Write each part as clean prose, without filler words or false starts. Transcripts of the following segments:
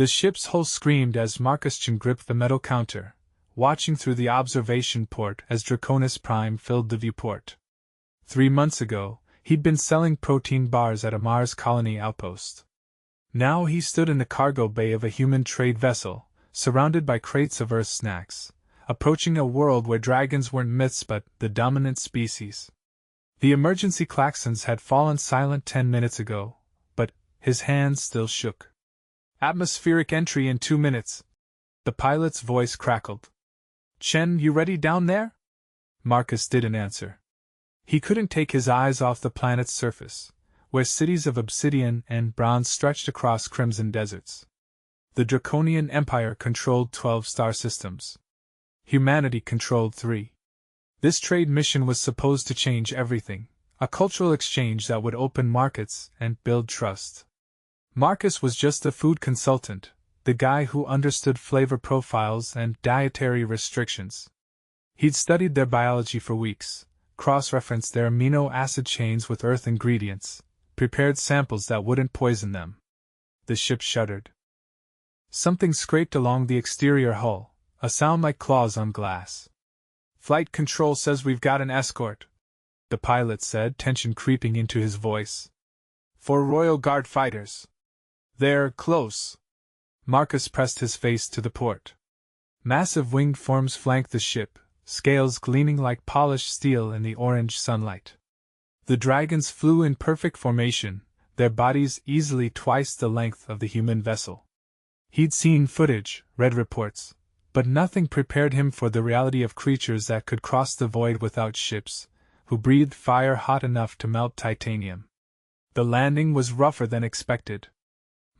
The ship's hull screamed as Marcus Chen gripped the metal counter, watching through the observation port as Draconis Prime filled the viewport. 3 months ago, he'd been selling protein bars at a Mars colony outpost. Now he stood in the cargo bay of a human trade vessel, surrounded by crates of Earth snacks, approaching a world where dragons weren't myths but the dominant species. The emergency klaxons had fallen silent 10 minutes ago, but his hands still shook. Atmospheric entry in 2 minutes. The pilot's voice crackled. Chen, you ready down there? Marcus didn't answer. He couldn't take his eyes off the planet's surface, where cities of obsidian and bronze stretched across crimson deserts. The Draconian Empire controlled 12 star systems. Humanity controlled 3. This trade mission was supposed to change everything, a cultural exchange that would open markets and build trust. Marcus was just a food consultant, the guy who understood flavor profiles and dietary restrictions. He'd studied their biology for weeks, cross-referenced their amino acid chains with Earth ingredients, prepared samples that wouldn't poison them. The ship shuddered. Something scraped along the exterior hull, a sound like claws on glass. Flight control says we've got an escort, the pilot said, tension creeping into his voice. 4 Royal Guard fighters. They're close. Marcus pressed his face to the port. Massive winged forms flanked the ship, scales gleaming like polished steel in the orange sunlight. The dragons flew in perfect formation, their bodies easily twice the length of the human vessel. He'd seen footage, read reports, but nothing prepared him for the reality of creatures that could cross the void without ships, who breathed fire hot enough to melt titanium. The landing was rougher than expected.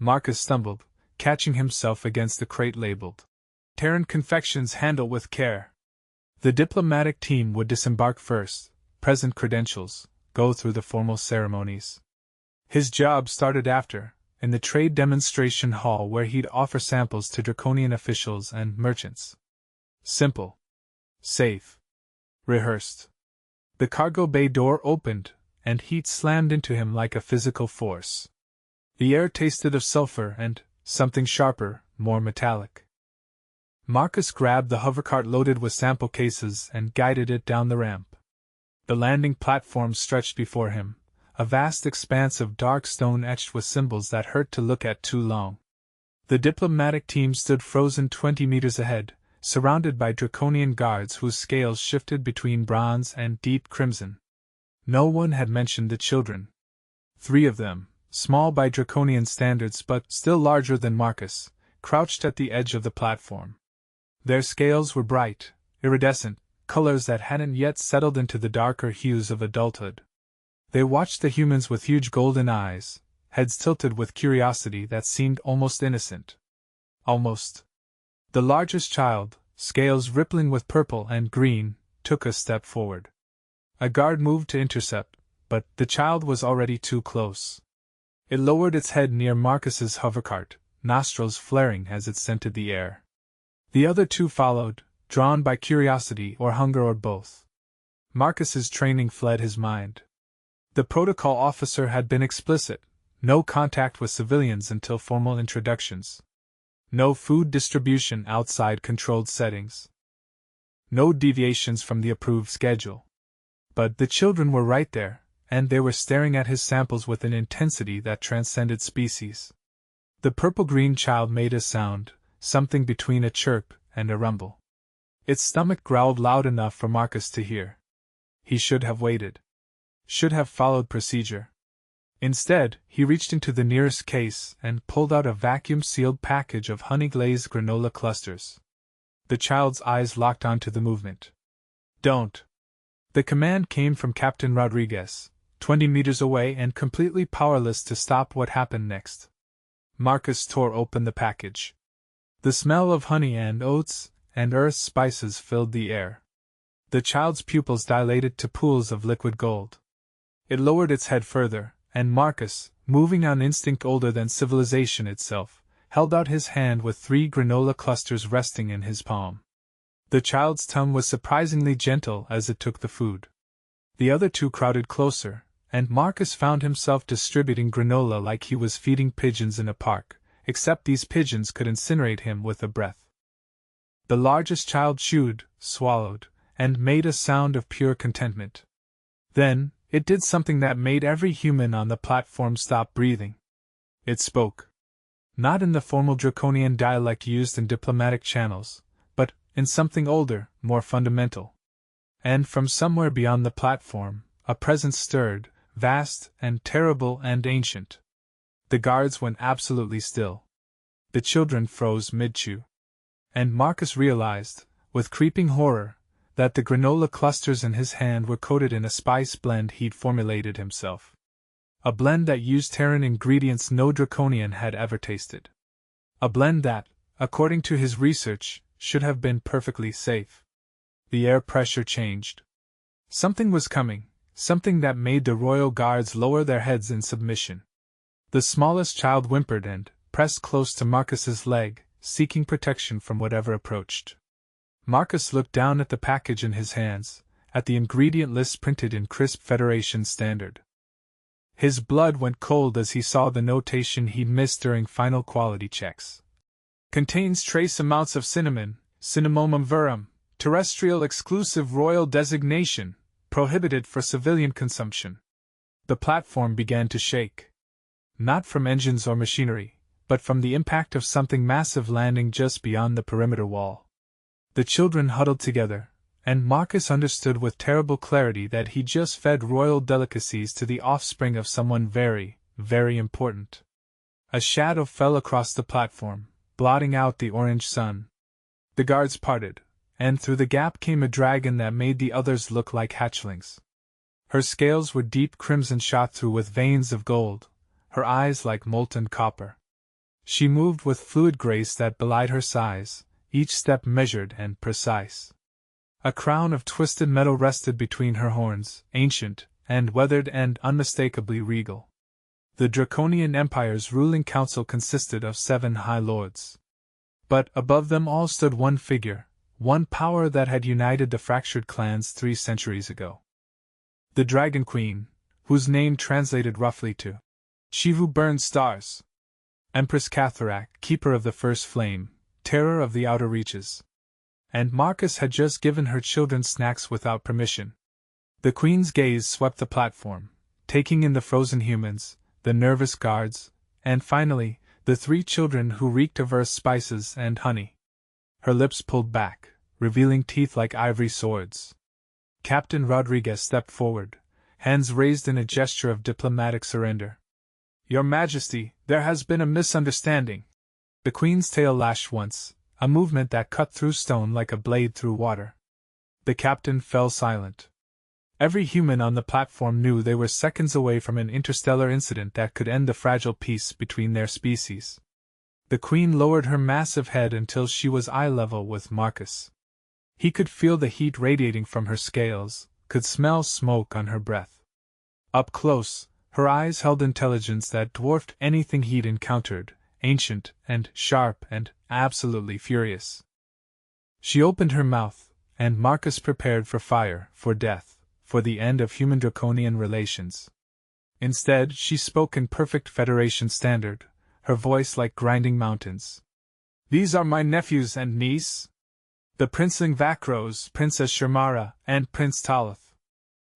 Marcus stumbled, catching himself against the crate labeled Terran Confections, handle with care. The diplomatic team would disembark first, present credentials, go through the formal ceremonies. His job started after, in the trade demonstration hall where he'd offer samples to Draconian officials and merchants. Simple. Safe. Rehearsed. The cargo bay door opened, and heat slammed into him like a physical force. The air tasted of sulfur and something sharper, more metallic. Marcus grabbed the hovercart loaded with sample cases and guided it down the ramp. The landing platform stretched before him, a vast expanse of dark stone etched with symbols that hurt to look at too long. The diplomatic team stood frozen 20 meters ahead, surrounded by draconian guards whose scales shifted between bronze and deep crimson. No one had mentioned the children. 3 of them, small by draconian standards but still larger than Marcus, crouched at the edge of the platform. Their scales were bright, iridescent, colors that hadn't yet settled into the darker hues of adulthood. They watched the humans with huge golden eyes, heads tilted with curiosity that seemed almost innocent. Almost. The largest child, scales rippling with purple and green, took a step forward. A guard moved to intercept, but the child was already too close. It lowered its head near Marcus's hovercart, nostrils flaring as it scented the air. The other 2 followed, drawn by curiosity or hunger or both. Marcus's training fled his mind. The protocol officer had been explicit: no contact with civilians until formal introductions. No food distribution outside controlled settings. No deviations from the approved schedule. But the children were right there, and they were staring at his samples with an intensity that transcended species. The purple-green child made a sound, something between a chirp and a rumble. Its stomach growled loud enough for Marcus to hear. He should have waited. Should have followed procedure. Instead, he reached into the nearest case and pulled out a vacuum-sealed package of honey-glazed granola clusters. The child's eyes locked onto the movement. Don't. The command came from Captain Rodriguez, 20 meters away and completely powerless to stop what happened next. Marcus tore open the package. The smell of honey and oats and earth spices filled the air. The child's pupils dilated to pools of liquid gold. It lowered its head further, and Marcus, moving on instinct older than civilization itself, held out his hand with 3 granola clusters resting in his palm. The child's tongue was surprisingly gentle as it took the food. The other 2 crowded closer, and Marcus found himself distributing granola like he was feeding pigeons in a park, except these pigeons could incinerate him with a breath. The largest child chewed, swallowed, and made a sound of pure contentment. Then, it did something that made every human on the platform stop breathing. It spoke. Not in the formal draconian dialect used in diplomatic channels, but in something older, more fundamental. And from somewhere beyond the platform, a presence stirred, vast and terrible and ancient. The guards went absolutely still. The children froze mid-chew. And Marcus realized, with creeping horror, that the granola clusters in his hand were coated in a spice blend he'd formulated himself. A blend that used Terran ingredients no draconian had ever tasted. A blend that, according to his research, should have been perfectly safe. The air pressure changed. Something was coming, something that made the royal guards lower their heads in submission. The smallest child whimpered and pressed close to Marcus's leg, seeking protection from whatever approached. Marcus looked down at the package in his hands, at the ingredient list printed in crisp Federation standard. His blood went cold as he saw the notation he'd missed during final quality checks. Contains trace amounts of cinnamon, Cinnamomum verum, terrestrial exclusive royal designation, prohibited for civilian consumption. The platform began to shake. Not from engines or machinery, but from the impact of something massive landing just beyond the perimeter wall. The children huddled together, and Marcus understood with terrible clarity that he just fed royal delicacies to the offspring of someone very, very important. A shadow fell across the platform, blotting out the orange sun. The guards parted, and through the gap came a dragon that made the others look like hatchlings. Her scales were deep crimson shot through with veins of gold, her eyes like molten copper. She moved with fluid grace that belied her size, each step measured and precise. A crown of twisted metal rested between her horns, ancient, and weathered and unmistakably regal. The Draconian Empire's ruling council consisted of 7 High Lords. But above them all stood one figure, one power that had united the fractured clans 3 centuries ago. The Dragon Queen, whose name translated roughly to She Who Burns Stars. Empress Catharak, Keeper of the First Flame, Terror of the Outer Reaches. And Marcus had just given her children snacks without permission. The Queen's gaze swept the platform, taking in the frozen humans, the nervous guards, and finally, the 3 children who reeked of earth's spices and honey. Her lips pulled back, revealing teeth like ivory swords. Captain Rodriguez stepped forward, hands raised in a gesture of diplomatic surrender. Your Majesty, there has been a misunderstanding. The Queen's tail lashed once, a movement that cut through stone like a blade through water. The captain fell silent. Every human on the platform knew they were seconds away from an interstellar incident that could end the fragile peace between their species. The Queen lowered her massive head until she was eye level with Marcus. He could feel the heat radiating from her scales, could smell smoke on her breath. Up close, her eyes held intelligence that dwarfed anything he'd encountered, ancient and sharp and absolutely furious. She opened her mouth, and Marcus prepared for fire, for death, for the end of human-draconian relations. Instead, she spoke in perfect Federation standard, her voice like grinding mountains. These are my nephews and niece, the Princeling Vakros, Princess Shermara, and Prince Taloth.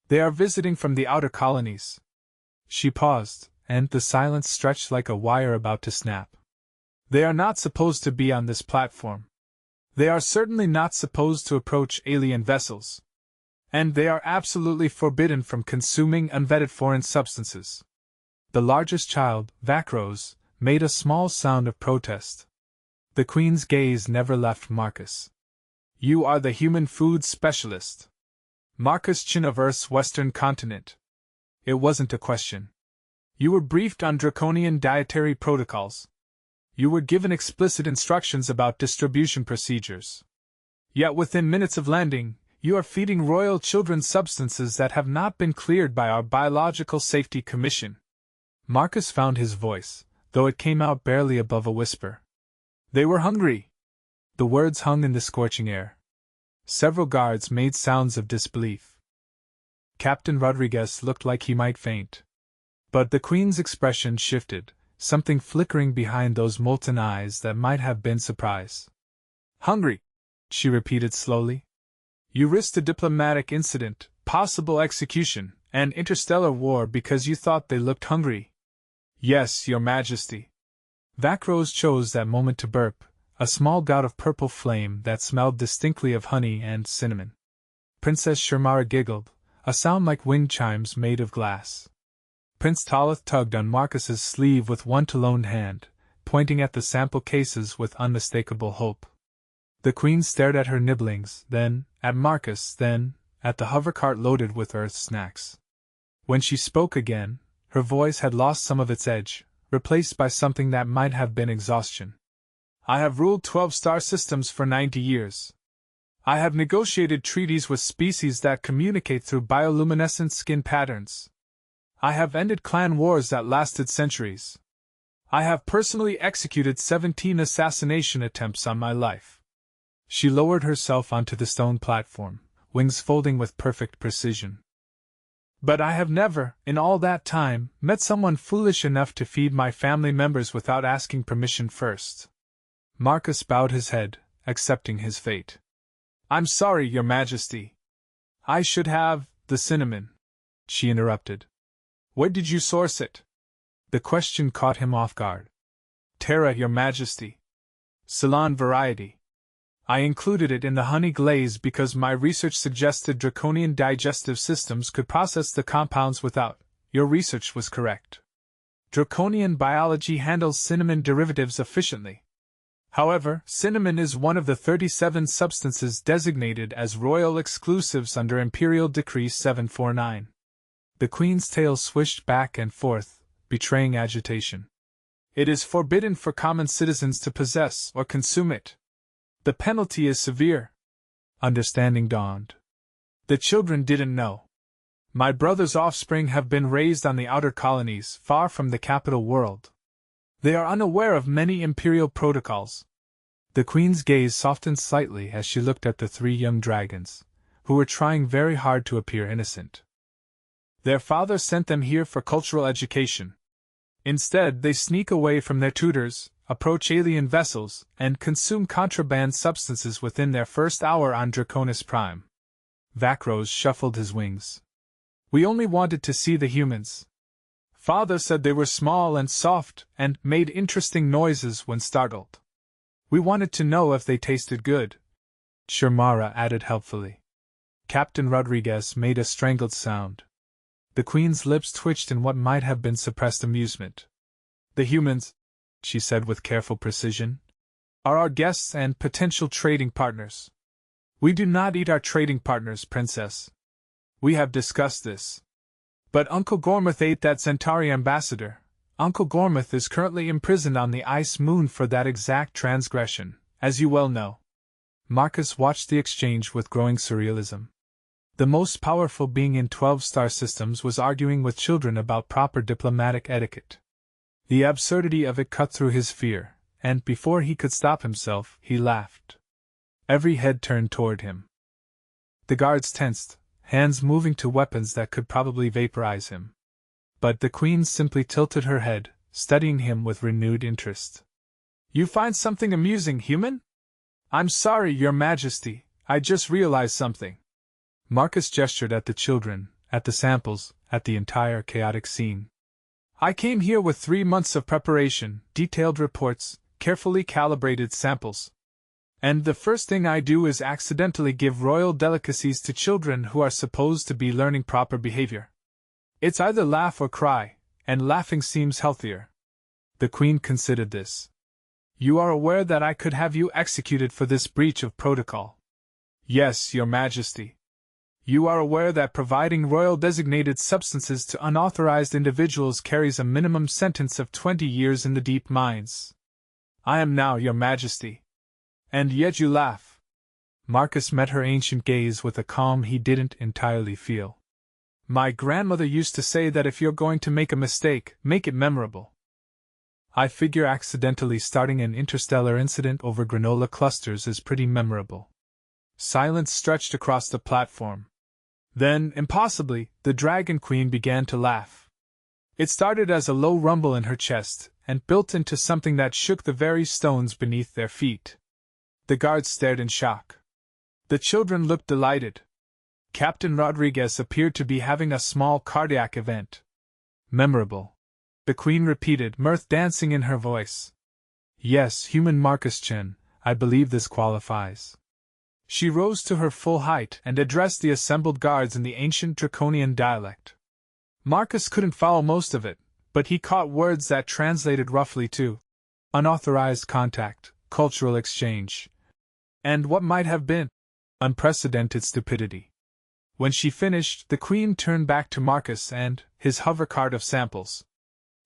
They are visiting from the outer colonies. She paused, and the silence stretched like a wire about to snap. They are not supposed to be on this platform. They are certainly not supposed to approach alien vessels. And they are absolutely forbidden from consuming unvetted foreign substances. The largest child, Vakros, made a small sound of protest. The Queen's gaze never left Marcus. You are the human food specialist. Marcus Chin of Earth's western continent. It wasn't a question. You were briefed on draconian dietary protocols. You were given explicit instructions about distribution procedures. Yet within minutes of landing, you are feeding royal children substances that have not been cleared by our Biological Safety Commission. Marcus found his voice, though it came out barely above a whisper. They were hungry. The words hung in the scorching air. Several guards made sounds of disbelief. Captain Rodriguez looked like he might faint. But the Queen's expression shifted, something flickering behind those molten eyes that might have been surprise. "Hungry," she repeated slowly. "You risked a diplomatic incident, possible execution, and interstellar war because you thought they looked hungry." "Yes, Your Majesty." Vakros chose that moment to burp, a small gout of purple flame that smelled distinctly of honey and cinnamon. Princess Shermara giggled, a sound like wind chimes made of glass. Prince Taloth tugged on Marcus's sleeve with one lone hand, pointing at the sample cases with unmistakable hope. The Queen stared at her nibblings, then at Marcus, then at the hovercart loaded with Earth snacks. When she spoke again, her voice had lost some of its edge, replaced by something that might have been exhaustion. "I have ruled 12 star systems for 90 years. I have negotiated treaties with species that communicate through bioluminescent skin patterns. I have ended clan wars that lasted centuries. I have personally executed 17 assassination attempts on my life." She lowered herself onto the stone platform, wings folding with perfect precision. "But I have never, in all that time, met someone foolish enough to feed my family members without asking permission first." Marcus bowed his head, accepting his fate. "I'm sorry, Your Majesty. I should have, the cinnamon," she interrupted. "Where did you source it?" The question caught him off guard. "Terra, Your Majesty. Ceylon variety. I included it in the honey glaze because my research suggested draconian digestive systems could process the compounds without. Your research was correct. Draconian biology handles cinnamon derivatives efficiently. However, cinnamon is one of the 37 substances designated as royal exclusives under Imperial Decree 749. The Queen's tail swished back and forth, betraying agitation. "It is forbidden for common citizens to possess or consume it. The penalty is severe." Understanding dawned. "The children didn't know. My brother's offspring have been raised on the outer colonies, far from the capital world. They are unaware of many imperial protocols." The Queen's gaze softened slightly as she looked at the 3 young dragons, who were trying very hard to appear innocent. "Their father sent them here for cultural education. Instead, they sneak away from their tutors, approach alien vessels, and consume contraband substances within their first hour on Draconis Prime." Vakros shuffled his wings. "We only wanted to see the humans. Father said they were small and soft and made interesting noises when startled. We wanted to know if they tasted good," Shermara added helpfully. Captain Rodriguez made a strangled sound. The Queen's lips twitched in what might have been suppressed amusement. "The humans," she said with careful precision, "are our guests and potential trading partners. We do not eat our trading partners, Princess. We have discussed this. But Uncle Gormuth ate that Centauri ambassador. Uncle Gormuth is currently imprisoned on the ice moon for that exact transgression, as you well know." Marcus watched the exchange with growing surrealism. The most powerful being in 12-star systems was arguing with children about proper diplomatic etiquette. The absurdity of it cut through his fear, and before he could stop himself, he laughed. Every head turned toward him. The guards tensed, hands moving to weapons that could probably vaporize him. But the Queen simply tilted her head, studying him with renewed interest. "You find something amusing, human?" "I'm sorry, Your Majesty, I just realized something." Marcus gestured at the children, at the samples, at the entire chaotic scene. "I came here with 3 months of preparation, detailed reports, carefully calibrated samples. And the first thing I do is accidentally give royal delicacies to children who are supposed to be learning proper behavior. It's either laugh or cry, and laughing seems healthier." The Queen considered this. "You are aware that I could have you executed for this breach of protocol?" "Yes, Your Majesty." "You are aware that providing royal designated substances to unauthorized individuals carries a minimum sentence of 20 years in the deep mines?" "I am now, Your Majesty." "And yet you laugh." Marcus met her ancient gaze with a calm he didn't entirely feel. "My grandmother used to say that if you're going to make a mistake, make it memorable." "I figure accidentally starting an interstellar incident over granola clusters is pretty memorable." Silence stretched across the platform. Then, impossibly, the Dragon Queen began to laugh. It started as a low rumble in her chest, and built into something that shook the very stones beneath their feet. The guards stared in shock. The children looked delighted. Captain Rodriguez appeared to be having a small cardiac event. Memorable. The Queen repeated, mirth dancing in her voice. Yes, human Marcus Chen, I believe this qualifies. She rose to her full height and addressed the assembled guards in the ancient Draconian dialect. Marcus couldn't follow most of it, but he caught words that translated roughly to unauthorized contact, cultural exchange, and what might have been unprecedented stupidity. When she finished, the Queen turned back to Marcus and his hovercart of samples.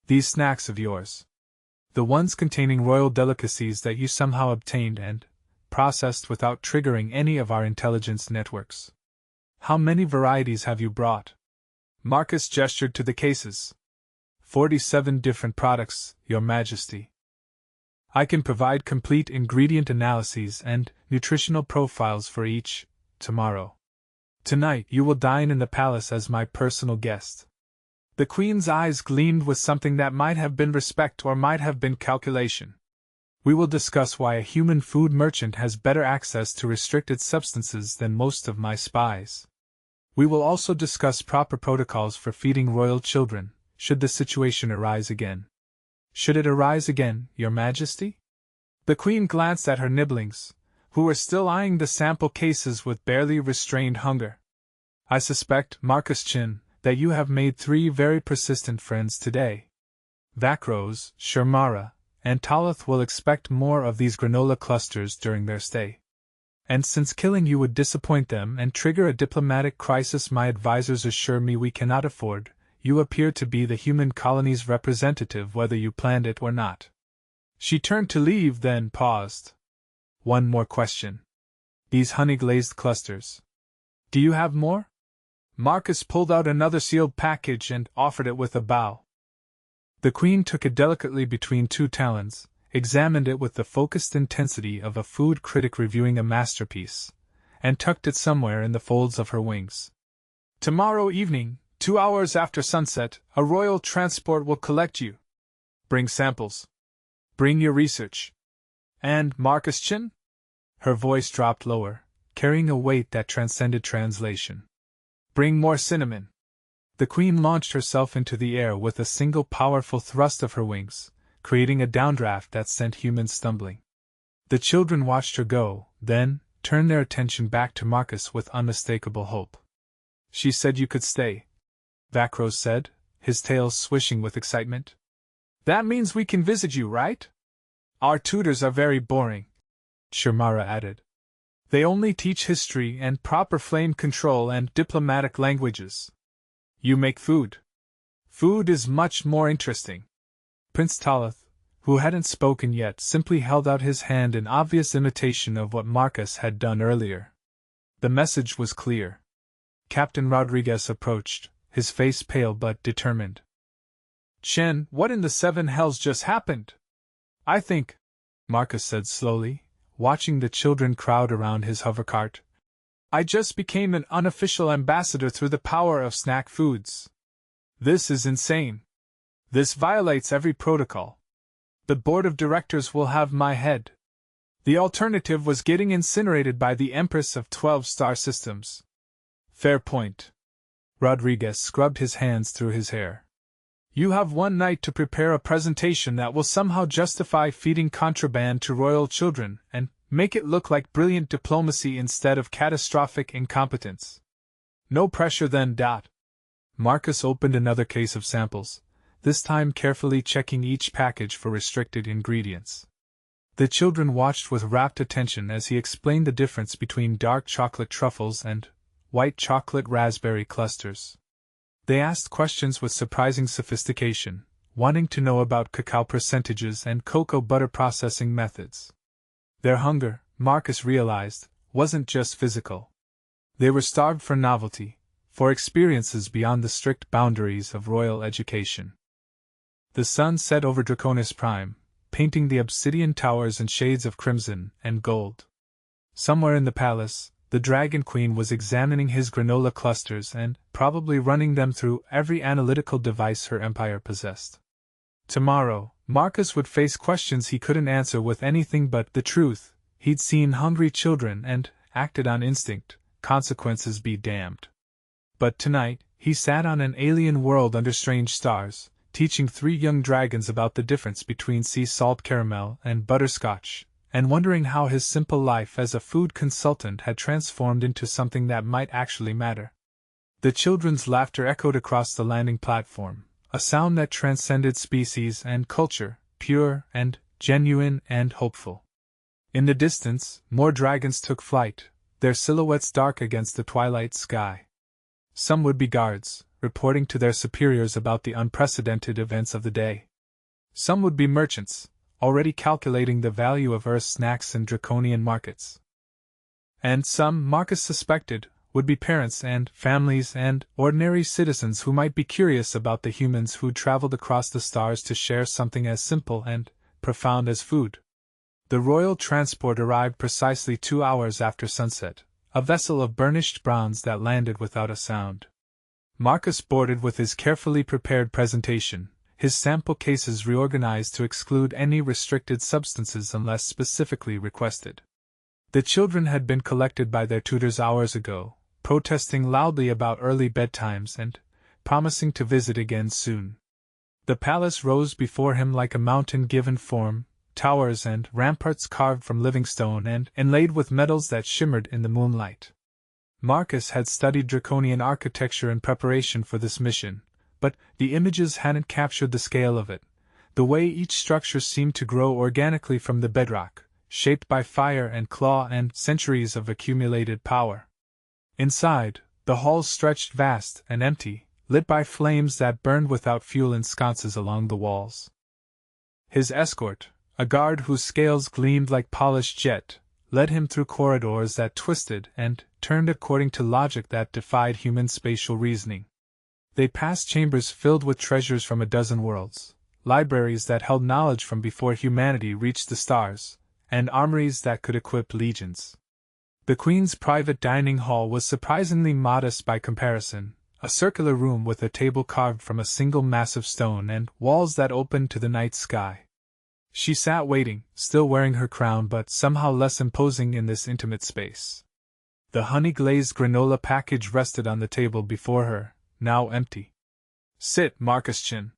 These snacks of yours. The ones containing royal delicacies that you somehow obtained and processed without triggering any of our intelligence networks. How many varieties have you brought? Marcus gestured to the cases. 47 different products, Your Majesty. I can provide complete ingredient analyses and nutritional profiles for each, tomorrow. Tonight you will dine in the palace as my personal guest. The Queen's eyes gleamed with something that might have been respect or might have been calculation. We will discuss why a human food merchant has better access to restricted substances than most of my spies. We will also discuss proper protocols for feeding royal children, should the situation arise again. Should it arise again, Your Majesty? The Queen glanced at her nibblings, who were still eyeing the sample cases with barely restrained hunger. I suspect, Marcus Chen, that you have made 3 very persistent friends today. Vakros, Shermara, and Taloth will expect more of these granola clusters during their stay. And since killing you would disappoint them and trigger a diplomatic crisis my advisors assure me we cannot afford, you appear to be the human colony's representative whether you planned it or not. She turned to leave, then paused. One more question. These honey-glazed clusters. Do you have more? Marcus pulled out another sealed package and offered it with a bow. The Queen took it delicately between 2 talons, examined it with the focused intensity of a food critic reviewing a masterpiece, and tucked it somewhere in the folds of her wings. Tomorrow evening, 2 hours after sunset, a royal transport will collect you. Bring samples. Bring your research. And, Marcus Chen? Her voice dropped lower, carrying a weight that transcended translation. Bring more cinnamon. The Queen launched herself into the air with a single powerful thrust of her wings, creating a downdraft that sent humans stumbling. The children watched her go, then turned their attention back to Marcus with unmistakable hope. She said you could stay, Vakros said, his tail swishing with excitement. That means we can visit you, right? Our tutors are very boring, Shermara added. They only teach history and proper flame control and diplomatic languages. You make food. Food is much more interesting. Prince Taloth, who hadn't spoken yet, simply held out his hand in obvious imitation of what Marcus had done earlier. The message was clear. Captain Rodriguez approached, his face pale but determined. Chen, what in the 7 hells just happened? I think, Marcus said slowly, watching the children crowd around his hovercart. I just became an unofficial ambassador through the power of snack foods. This is insane. This violates every protocol. The board of directors will have my head. The alternative was getting incinerated by the Empress of 12 Star Systems. Fair point. Rodriguez scrubbed his hands through his hair. You have 1 night to prepare a presentation that will somehow justify feeding contraband to royal children and make it look like brilliant diplomacy instead of catastrophic incompetence. No pressure then. Marcus opened another case of samples, this time carefully checking each package for restricted ingredients. The children watched with rapt attention as he explained the difference between dark chocolate truffles and white chocolate raspberry clusters. They asked questions with surprising sophistication, wanting to know about cacao percentages and cocoa butter processing methods. Their hunger, Marcus realized, wasn't just physical. They were starved for novelty, for experiences beyond the strict boundaries of royal education. The sun set over Draconis Prime, painting the obsidian towers in shades of crimson and gold. Somewhere in the palace, the Dragon Queen was examining his granola clusters and probably running them through every analytical device her empire possessed. Tomorrow, Marcus would face questions he couldn't answer with anything but the truth. He'd seen hungry children and acted on instinct, consequences be damned. But tonight, he sat on an alien world under strange stars, teaching 3 young dragons about the difference between sea salt caramel and butterscotch, and wondering how his simple life as a food consultant had transformed into something that might actually matter. The children's laughter echoed across the landing platform, a sound that transcended species and culture, pure and genuine and hopeful. In the distance, more dragons took flight, their silhouettes dark against the twilight sky. Some would be guards, reporting to their superiors about the unprecedented events of the day. Some would be merchants, already calculating the value of Earth's snacks in draconian markets. And some, Marcus suspected, would be parents and families and ordinary citizens who might be curious about the humans who traveled across the stars to share something as simple and profound as food. The royal transport arrived precisely 2 hours after sunset, a vessel of burnished bronze that landed without a sound. Marcus boarded with his carefully prepared presentation, his sample cases reorganized to exclude any restricted substances unless specifically requested. The children had been collected by their tutors hours ago, protesting loudly about early bedtimes and promising to visit again soon. The palace rose before him like a mountain given form, towers and ramparts carved from living stone and inlaid with metals that shimmered in the moonlight. Marcus had studied draconian architecture in preparation for this mission, but the images hadn't captured the scale of it, the way each structure seemed to grow organically from the bedrock, shaped by fire and claw and centuries of accumulated power. Inside, the halls stretched vast and empty, lit by flames that burned without fuel in sconces along the walls. His escort, a guard whose scales gleamed like polished jet, led him through corridors that twisted and turned according to logic that defied human spatial reasoning. They passed chambers filled with treasures from a dozen worlds, libraries that held knowledge from before humanity reached the stars, and armories that could equip legions. The Queen's private dining hall was surprisingly modest by comparison, a circular room with a table carved from a single massive stone and walls that opened to the night sky. She sat waiting, still wearing her crown but somehow less imposing in this intimate space. The honey-glazed granola package rested on the table before her, now empty. "Sit, Marcus Chin."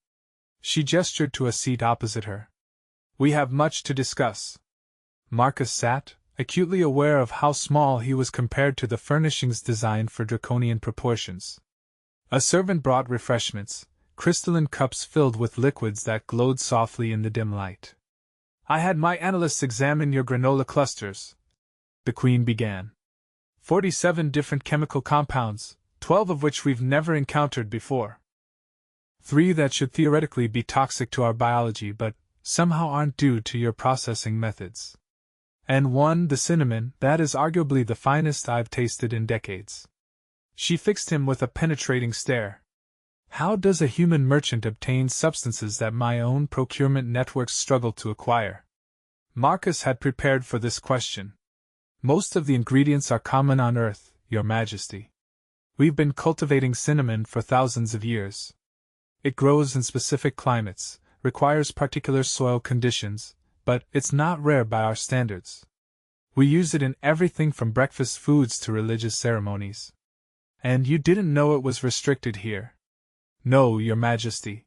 She gestured to a seat opposite her. "We have much to discuss." Marcus sat, acutely aware of how small he was compared to the furnishings designed for draconian proportions. A servant brought refreshments, crystalline cups filled with liquids that glowed softly in the dim light. "I had my analysts examine your granola clusters," the Queen began. 47 different chemical compounds, 12 of which we've never encountered before. 3 that should theoretically be toxic to our biology but somehow aren't due to your processing methods. And 1, the cinnamon, that is arguably the finest I've tasted in decades. She fixed him with a penetrating stare. How does a human merchant obtain substances that my own procurement networks struggle to acquire? Marcus had prepared for this question. Most of the ingredients are common on Earth, Your Majesty. We've been cultivating cinnamon for thousands of years. It grows in specific climates, requires particular soil conditions, but it's not rare by our standards. We use it in everything from breakfast foods to religious ceremonies. And you didn't know it was restricted here? No, Your Majesty.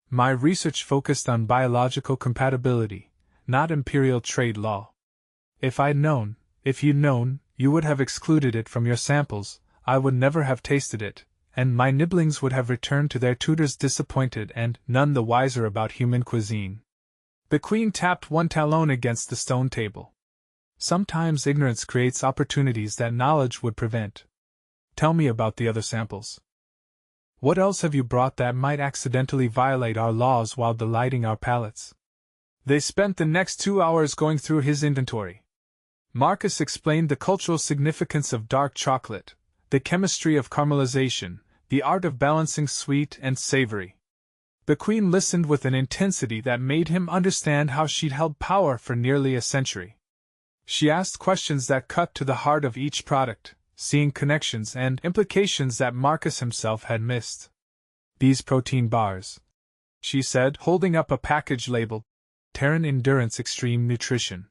My research focused on biological compatibility, not imperial trade law. If you'd known, you would have excluded it from your samples. I would never have tasted it, and my nibblings would have returned to their tutors disappointed and none the wiser about human cuisine. The Queen tapped one talon against the stone table. Sometimes ignorance creates opportunities that knowledge would prevent. Tell me about the other samples. What else have you brought that might accidentally violate our laws while delighting our palates? They spent the next 2 hours going through his inventory. Marcus explained the cultural significance of dark chocolate, the chemistry of caramelization, the art of balancing sweet and savory. The Queen listened with an intensity that made him understand how she'd held power for nearly a century. She asked questions that cut to the heart of each product, seeing connections and implications that Marcus himself had missed. These protein bars. she said, holding up a package labeled Terran Endurance Extreme Nutrition.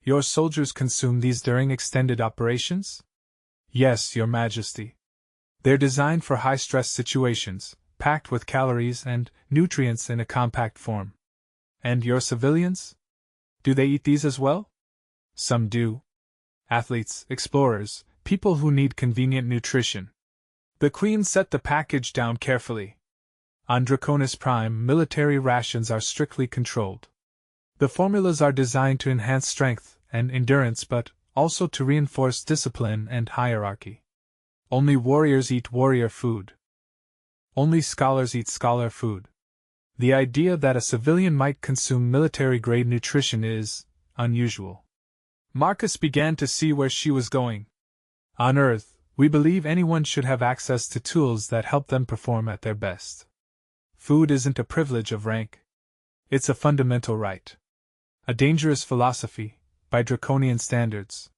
Your soldiers consume these during extended operations? Yes, Your Majesty. They're designed for high-stress situations, packed with calories and nutrients in a compact form. And your civilians? Do they eat these as well? Some do. Athletes, explorers, people who need convenient nutrition. The Queen set the package down carefully. On Draconis Prime, military rations are strictly controlled. The formulas are designed to enhance strength and endurance but also to reinforce discipline and hierarchy. Only warriors eat warrior food. Only scholars eat scholar food. The idea that a civilian might consume military-grade nutrition is unusual. Marcus began to see where she was going. On Earth, we believe anyone should have access to tools that help them perform at their best. Food isn't a privilege of rank. It's a fundamental right. A dangerous philosophy, by draconian standards.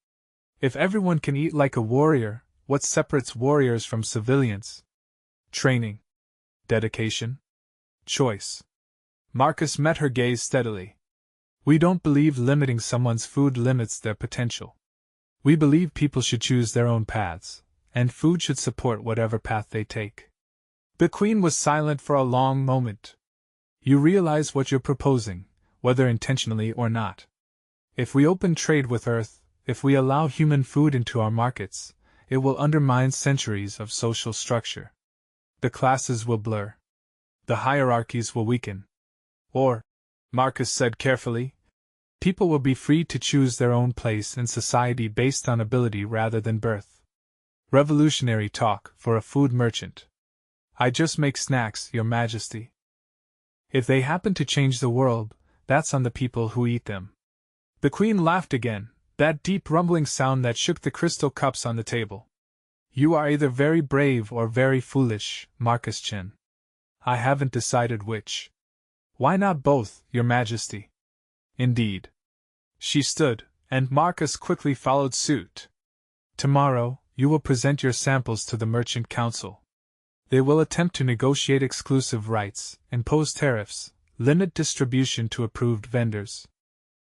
If everyone can eat like a warrior, what separates warriors from civilians? Training. Dedication. Choice. Marcus met her gaze steadily. We don't believe limiting someone's food limits their potential. We believe people should choose their own paths, and food should support whatever path they take. The Queen was silent for a long moment. You realize what you're proposing, whether intentionally or not. If we open trade with Earth, if we allow human food into our markets, it will undermine centuries of social structure. The classes will blur. The hierarchies will weaken. Or, Marcus said carefully, people will be free to choose their own place in society based on ability rather than birth. Revolutionary talk for a food merchant. I just make snacks, Your Majesty. If they happen to change the world, that's on the people who eat them. The Queen laughed again, that deep rumbling sound that shook the crystal cups on the table. You are either very brave or very foolish, Marcus Chen. I haven't decided which. Why not both, Your Majesty? Indeed. She stood, and Marcus quickly followed suit. Tomorrow, you will present your samples to the Merchant Council. They will attempt to negotiate exclusive rights, impose tariffs, limit distribution to approved vendors.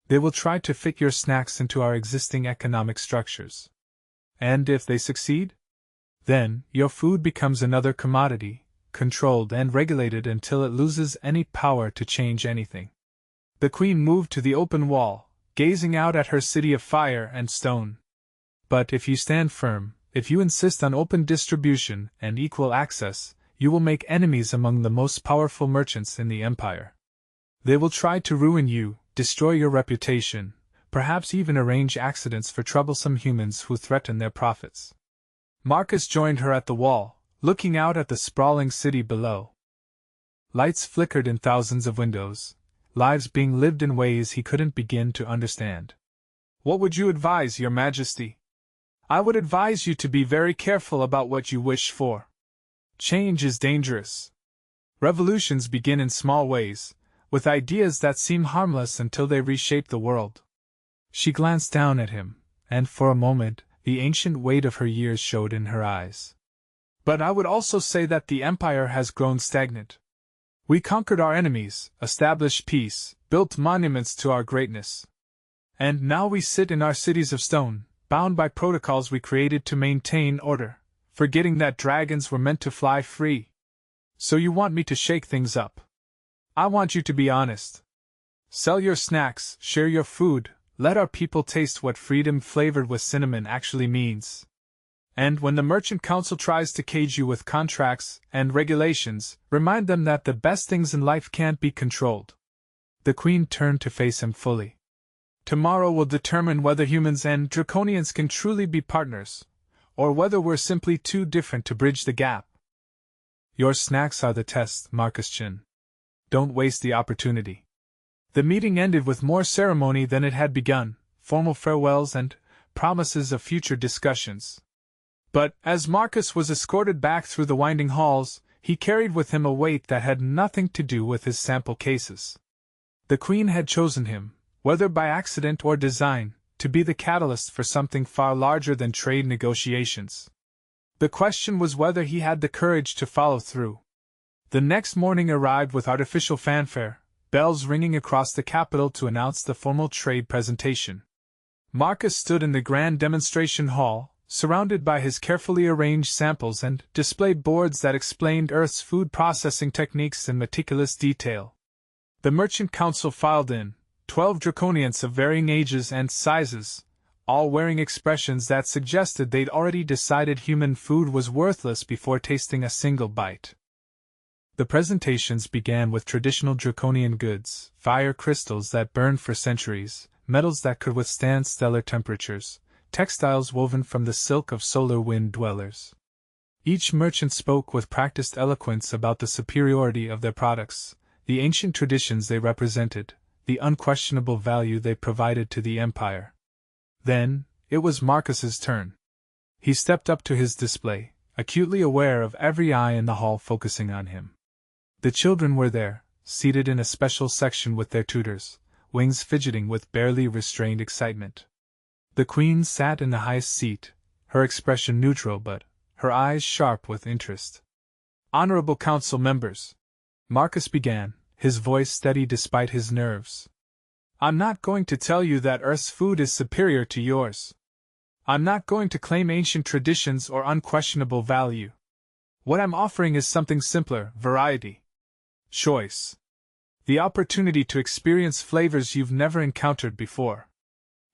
They will try to fit your snacks into our existing economic structures. And if they succeed? Then, your food becomes another commodity, controlled and regulated until it loses any power to change anything. The Queen moved to the open wall, gazing out at her city of fire and stone. But if you stand firm, if you insist on open distribution and equal access, you will make enemies among the most powerful merchants in the empire. They will try to ruin you, destroy your reputation, perhaps even arrange accidents for troublesome humans who threaten their profits. Marcus joined her at the wall, looking out at the sprawling city below. Lights flickered in thousands of windows, lives being lived in ways he couldn't begin to understand. What would you advise, Your Majesty? I would advise you to be very careful about what you wish for. Change is dangerous. Revolutions begin in small ways, with ideas that seem harmless until they reshape the world. She glanced down at him, and for a moment, the ancient weight of her years showed in her eyes. But I would also say that the empire has grown stagnant. We conquered our enemies, established peace, built monuments to our greatness. And now we sit in our cities of stone, bound by protocols we created to maintain order, forgetting that dragons were meant to fly free. So you want me to shake things up? I want you to be honest. Sell your snacks, share your food, let our people taste what freedom flavored with cinnamon actually means. And when the Merchant Council tries to cage you with contracts and regulations, remind them that the best things in life can't be controlled. The Queen turned to face him fully. Tomorrow will determine whether humans and Draconians can truly be partners, or whether we're simply too different to bridge the gap. Your snacks are the test, Marcus Chen. Don't waste the opportunity. The meeting ended with more ceremony than it had begun, formal farewells and promises of future discussions. But, as Marcus was escorted back through the winding halls, he carried with him a weight that had nothing to do with his sample cases. The Queen had chosen him, whether by accident or design, to be the catalyst for something far larger than trade negotiations. The question was whether he had the courage to follow through. The next morning arrived with artificial fanfare, bells ringing across the capital to announce the formal trade presentation. Marcus stood in the grand demonstration hall, surrounded by his carefully arranged samples and display boards that explained Earth's food processing techniques in meticulous detail. The Merchant Council filed in, 12 draconians of varying ages and sizes, all wearing expressions that suggested they'd already decided human food was worthless before tasting a single bite. The presentations began with traditional draconian goods, fire crystals that burned for centuries, metals that could withstand stellar temperatures, textiles woven from the silk of solar wind dwellers. Each merchant spoke with practiced eloquence about the superiority of their products, the ancient traditions they represented, the unquestionable value they provided to the empire. Then, it was Marcus's turn. He stepped up to his display, acutely aware of every eye in the hall focusing on him. The children were there, seated in a special section with their tutors, wings fidgeting with barely restrained excitement. The Queen sat in the highest seat, her expression neutral but her eyes sharp with interest. "Honorable Council members," Marcus began, his voice steady despite his nerves. "I'm not going to tell you that Earth's food is superior to yours. I'm not going to claim ancient traditions or unquestionable value. What I'm offering is something simpler: variety. Choice. The opportunity to experience flavors you've never encountered before."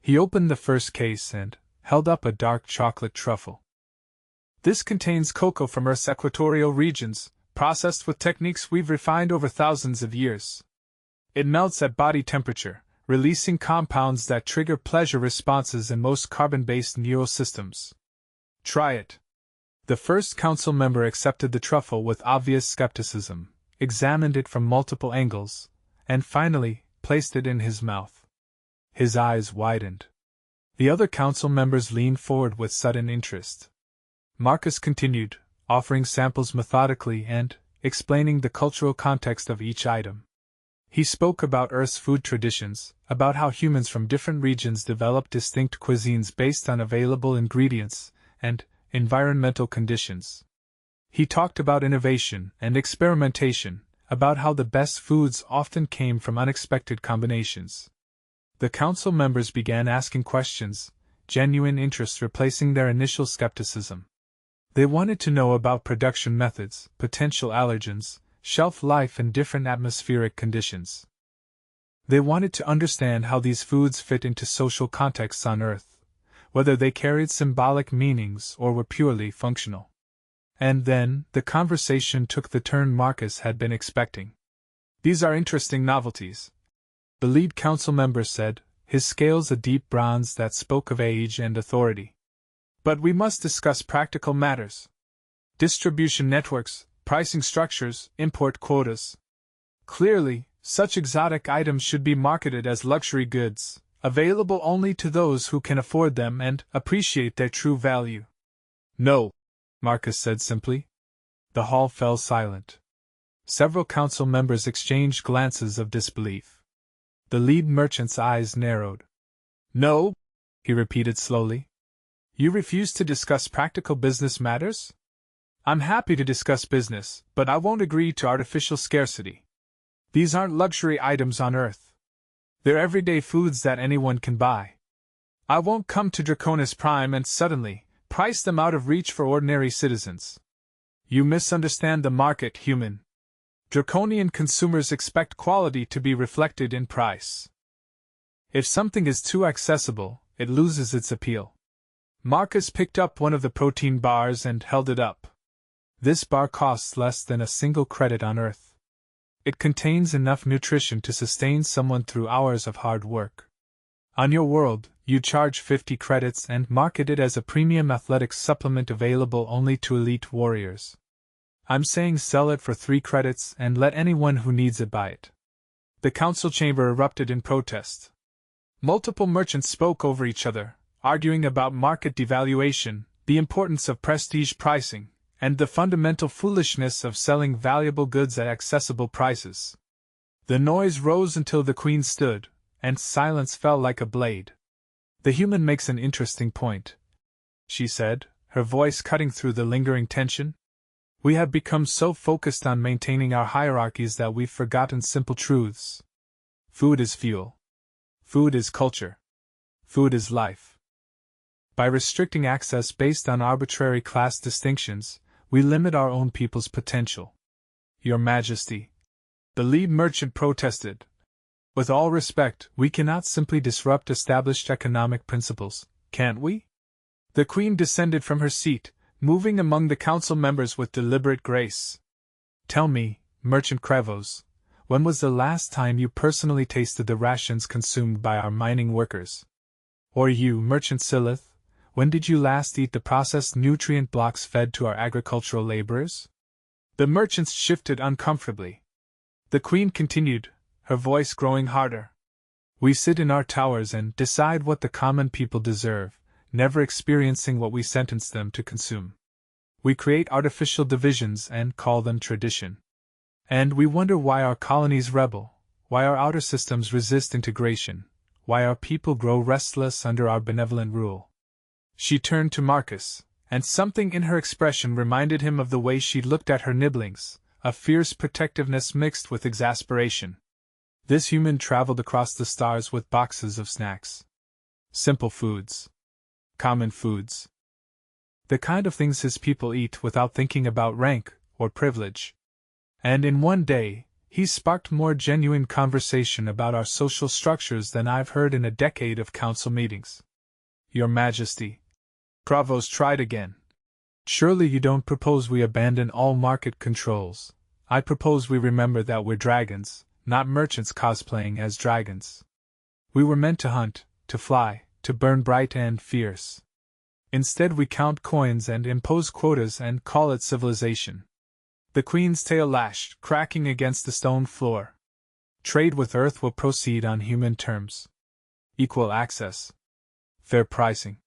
He opened the first case and held up a dark chocolate truffle. "This contains cocoa from Earth's equatorial regions, processed with techniques we've refined over thousands of years. It melts at body temperature, releasing compounds that trigger pleasure responses in most carbon-based neural systems. Try it." The first council member accepted the truffle with obvious skepticism, examined it from multiple angles, and finally placed it in his mouth. His eyes widened. The other council members leaned forward with sudden interest. Marcus continued, offering samples methodically and explaining the cultural context of each item. He spoke about Earth's food traditions, about how humans from different regions developed distinct cuisines based on available ingredients and environmental conditions. He talked about innovation and experimentation, about how the best foods often came from unexpected combinations. The council members began asking questions, genuine interest replacing their initial skepticism. They wanted to know about production methods, potential allergens, shelf life in different atmospheric conditions. They wanted to understand how these foods fit into social contexts on Earth, whether they carried symbolic meanings or were purely functional. And then, the conversation took the turn Marcus had been expecting. "These are interesting novelties," the lead council member said, his scales a deep bronze that spoke of age and authority. "But we must discuss practical matters. Distribution networks, pricing structures, import quotas. Clearly, such exotic items should be marketed as luxury goods, available only to those who can afford them and appreciate their true value." "No," Marcus said simply. The hall fell silent. Several council members exchanged glances of disbelief. The lead merchant's eyes narrowed. "No," he repeated slowly. "You refuse to discuss practical business matters? I'm happy to discuss business, but I won't agree to artificial scarcity. These aren't luxury items on Earth. They're everyday foods that anyone can buy. I won't come to Draconis Prime and suddenly price them out of reach for ordinary citizens. You misunderstand the market, human. Draconian consumers expect quality to be reflected in price. If something is too accessible, it loses its appeal." Marcus picked up one of the protein bars and held it up. "This bar costs less than a single credit on Earth. It contains enough nutrition to sustain someone through hours of hard work. On your world, you charge 50 credits and market it as a premium athletics supplement available only to elite warriors. I'm saying sell it for 3 credits and let anyone who needs it buy it." The council chamber erupted in protest. Multiple merchants spoke over each other, arguing about market devaluation, the importance of prestige pricing, and the fundamental foolishness of selling valuable goods at accessible prices. The noise rose until the Queen stood, and silence fell like a blade. "The human makes an interesting point," she said, her voice cutting through the lingering tension. We have become so focused on maintaining our hierarchies that we've forgotten simple truths. Food is fuel. Food is culture. Food is life. By restricting access based on arbitrary class distinctions, we limit our own people's potential. Your Majesty, the lead merchant protested. With all respect, we cannot simply disrupt established economic principles, can't we? The Queen descended from her seat, moving among the council members with deliberate grace. Tell me, Merchant Krevos, when was the last time you personally tasted the rations consumed by our mining workers? Or you, Merchant Silith, when did you last eat the processed nutrient blocks fed to our agricultural laborers? The merchants shifted uncomfortably. The Queen continued, her voice growing harder. We sit in our towers and decide what the common people deserve, never experiencing what we sentence them to consume. We create artificial divisions and call them tradition. And we wonder why our colonies rebel, why our outer systems resist integration, why our people grow restless under our benevolent rule. She turned to Marcus, and something in her expression reminded him of the way she'd looked at her nibblings, a fierce protectiveness mixed with exasperation. This human traveled across the stars with boxes of snacks. Simple foods. Common foods. The kind of things his people eat without thinking about rank or privilege. And in one day, he sparked more genuine conversation about our social structures than I've heard in a decade of council meetings. Your Majesty. Krevos tried again. Surely you don't propose we abandon all market controls. I propose we remember that we're dragons, not merchants cosplaying as dragons. We were meant to hunt, to fly, to burn bright and fierce. Instead we count coins and impose quotas and call it civilization. The Queen's tail lashed, cracking against the stone floor. Trade with Earth will proceed on human terms. Equal access. Fair pricing.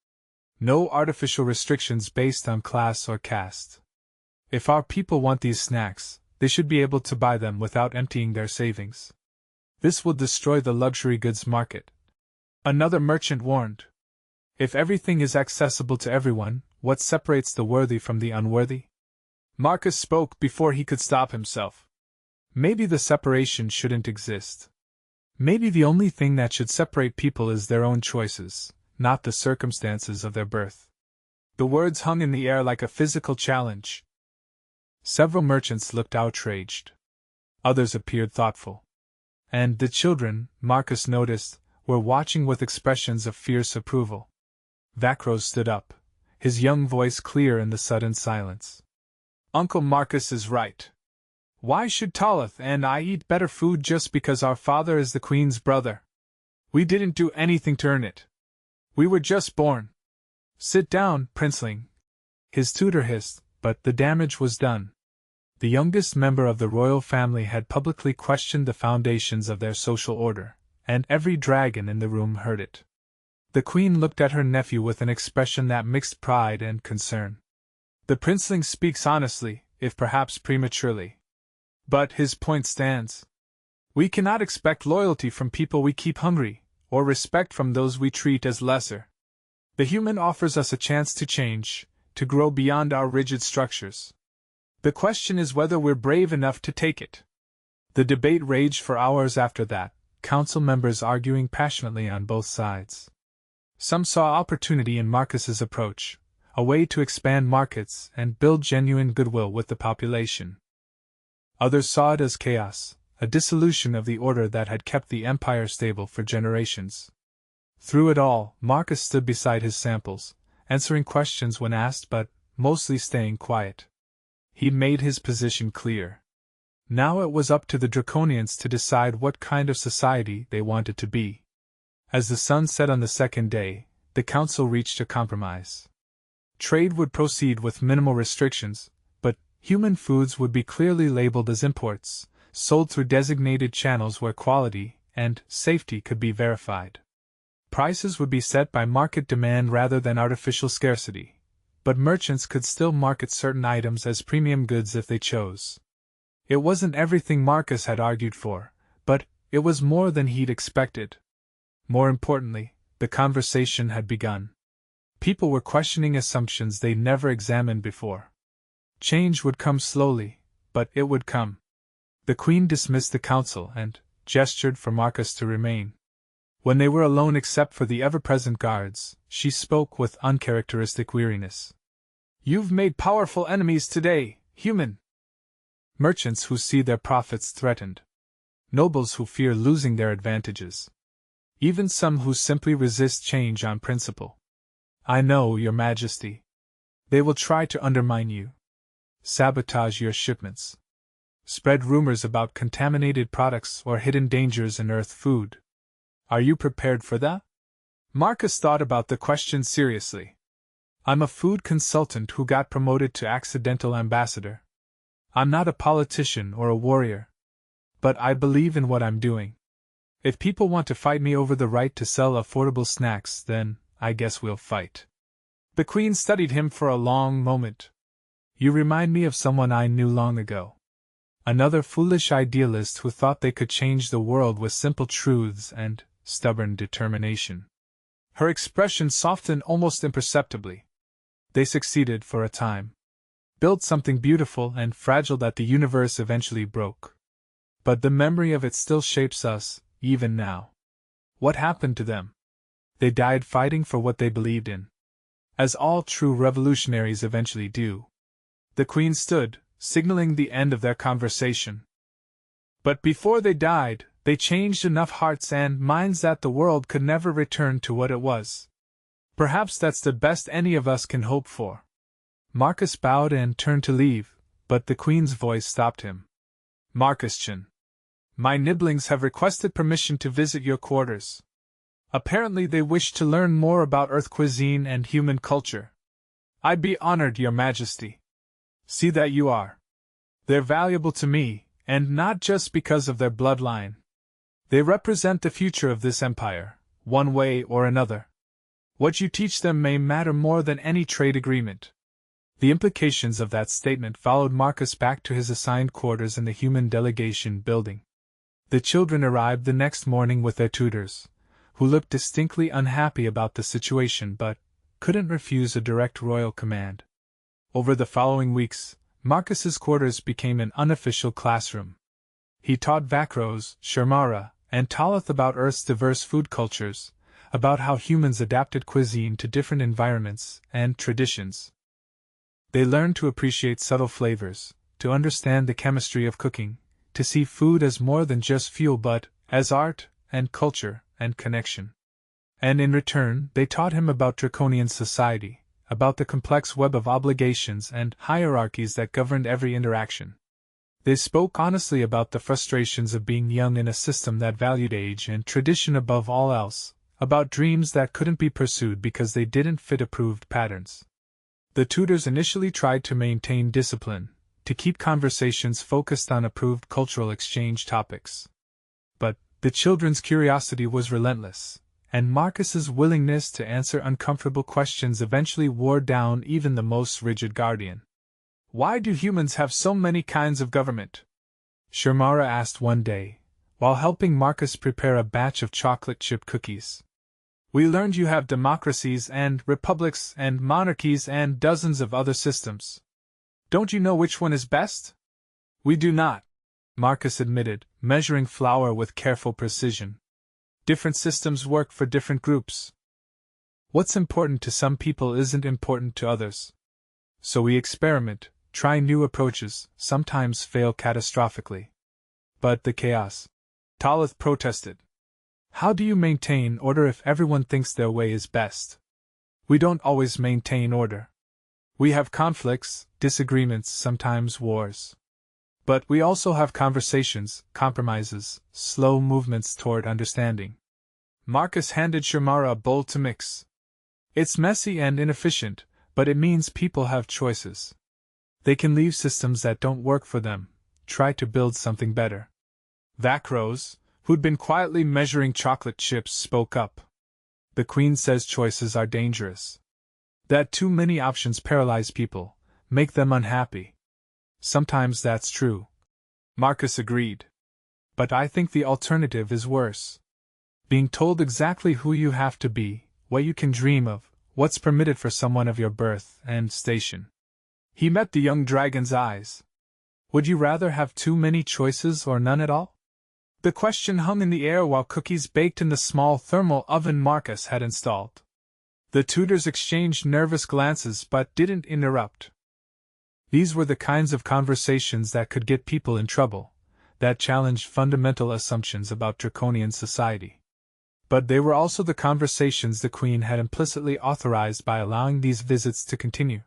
No artificial restrictions based on class or caste. If our people want these snacks, they should be able to buy them without emptying their savings. This will destroy the luxury goods market. Another merchant warned. If everything is accessible to everyone, what separates the worthy from the unworthy? Marcus spoke before he could stop himself. Maybe the separation shouldn't exist. Maybe the only thing that should separate people is their own choices, not the circumstances of their birth. The words hung in the air like a physical challenge. Several merchants looked outraged. Others appeared thoughtful. And the children, Marcus noticed, were watching with expressions of fierce approval. Vakros stood up, his young voice clear in the sudden silence. Uncle Marcus is right. Why should Talith and I eat better food just because our father is the Queen's brother? We didn't do anything to earn it. We were just born. Sit down, Princeling. His tutor hissed, but the damage was done. The youngest member of the royal family had publicly questioned the foundations of their social order, and every dragon in the room heard it. The Queen looked at her nephew with an expression that mixed pride and concern. The Princeling speaks honestly, if perhaps prematurely. But his point stands. We cannot expect loyalty from people we keep hungry, or respect from those we treat as lesser. The human offers us a chance to change, to grow beyond our rigid structures. The question is whether we're brave enough to take it. The debate raged for hours after that, council members arguing passionately on both sides. Some saw opportunity in Marcus's approach, a way to expand markets and build genuine goodwill with the population. Others saw it as chaos, a dissolution of the order that had kept the empire stable for generations. Through it all, Marcus stood beside his samples, answering questions when asked but mostly staying quiet. He made his position clear. Now it was up to the Draconians to decide what kind of society they wanted to be. As the sun set on the second day, the council reached a compromise. Trade would proceed with minimal restrictions, but human foods would be clearly labeled as imports, sold through designated channels where quality and safety could be verified. Prices would be set by market demand rather than artificial scarcity, but merchants could still market certain items as premium goods if they chose. It wasn't everything Marcus had argued for, but it was more than he'd expected. More importantly, the conversation had begun. People were questioning assumptions they'd never examined before. Change would come slowly, but it would come. The Queen dismissed the council and gestured for Marcus to remain. When they were alone except for the ever-present guards, she spoke with uncharacteristic weariness. "You've made powerful enemies today, human. Merchants who see their profits threatened. Nobles who fear losing their advantages. Even some who simply resist change on principle. I know, Your Majesty. They will try to undermine you. Sabotage your shipments. Spread rumors about contaminated products or hidden dangers in Earth food. Are you prepared for that?" Marcus thought about the question seriously. "I'm a food consultant who got promoted to accidental ambassador. I'm not a politician or a warrior. But I believe in what I'm doing. If people want to fight me over the right to sell affordable snacks, then I guess we'll fight." The Queen studied him for a long moment. "You remind me of someone I knew long ago. Another foolish idealist who thought they could change the world with simple truths and stubborn determination." Her expression softened almost imperceptibly. "They succeeded for a time. Built something beautiful and fragile that the universe eventually broke. But the memory of it still shapes us, even now. What happened to them? They died fighting for what they believed in. As all true revolutionaries eventually do." The Queen stood, signaling the end of their conversation. "But before they died, they changed enough hearts and minds that the world could never return to what it was. Perhaps that's the best any of us can hope for." Marcus bowed and turned to leave, but the Queen's voice stopped him. "Marcus-chan, my nibblings have requested permission to visit your quarters. Apparently they wish to learn more about Earth cuisine and human culture. I'd be honored, Your Majesty." "See that you are. They're valuable to me, and not just because of their bloodline. They represent the future of this empire, one way or another. What you teach them may matter more than any trade agreement." The implications of that statement followed Marcus back to his assigned quarters in the human delegation building. The children arrived the next morning with their tutors, who looked distinctly unhappy about the situation but couldn't refuse a direct royal command. Over the following weeks, Marcus's quarters became an unofficial classroom. He taught Vakros, Sharmara, and Taloth about Earth's diverse food cultures, about how humans adapted cuisine to different environments and traditions. They learned to appreciate subtle flavors, to understand the chemistry of cooking, to see food as more than just fuel but as art and culture and connection. And in return, they taught him about draconian society, about the complex web of obligations and hierarchies that governed every interaction. They spoke honestly about the frustrations of being young in a system that valued age and tradition above all else, about dreams that couldn't be pursued because they didn't fit approved patterns. The tutors initially tried to maintain discipline, to keep conversations focused on approved cultural exchange topics. But the children's curiosity was relentless, and Marcus's willingness to answer uncomfortable questions eventually wore down even the most rigid guardian. "Why do humans have so many kinds of government?" Sharmara asked one day, while helping Marcus prepare a batch of chocolate chip cookies. "We learned you have democracies and republics and monarchies and dozens of other systems. Don't you know which one is best?" "We do not," Marcus admitted, measuring flour with careful precision. "Different systems work for different groups. What's important to some people isn't important to others. So we experiment, try new approaches, sometimes fail catastrophically." "But the chaos," Taloth protested. "How do you maintain order if everyone thinks their way is best?" "We don't always maintain order. We have conflicts, disagreements, sometimes wars. But we also have conversations, compromises, slow movements toward understanding." Marcus handed Sharmara a bowl to mix. "It's messy and inefficient, but it means people have choices. They can leave systems that don't work for them, try to build something better." Vakros, who'd been quietly measuring chocolate chips, spoke up. "The Queen says choices are dangerous. That too many options paralyze people, make them unhappy." "Sometimes that's true," Marcus agreed. "But I think the alternative is worse. Being told exactly who you have to be, what you can dream of, what's permitted for someone of your birth and station. He met the young dragon's eyes. Would you rather have too many choices or none at all? The question hung in the air while cookies baked in the small thermal oven Marcus had installed. The tutors exchanged nervous glances but didn't interrupt. These were the kinds of conversations that could get people in trouble, that challenged fundamental assumptions about draconian society. But they were also the conversations the Queen had implicitly authorized by allowing these visits to continue.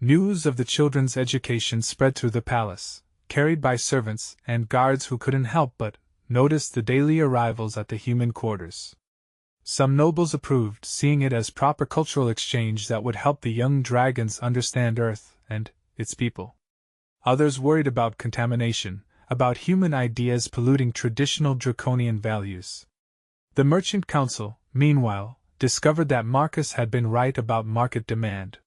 News of the children's education spread through the palace, carried by servants and guards who couldn't help but notice the daily arrivals at the human quarters. Some nobles approved, seeing it as proper cultural exchange that would help the young dragons understand Earth and its people. Others worried about contamination, about human ideas polluting traditional draconian values. The Merchant Council, meanwhile, discovered that Marcus had been right about market demand.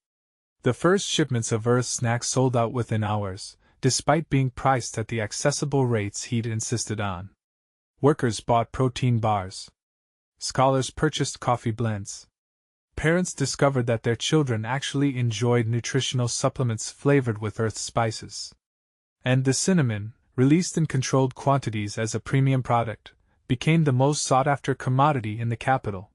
The first shipments of Earth snacks sold out within hours, despite being priced at the accessible rates he'd insisted on. Workers bought protein bars. Scholars purchased coffee blends. Parents discovered that their children actually enjoyed nutritional supplements flavored with Earth spices. And the cinnamon, released in controlled quantities as a premium product, became the most sought-after commodity in the capital.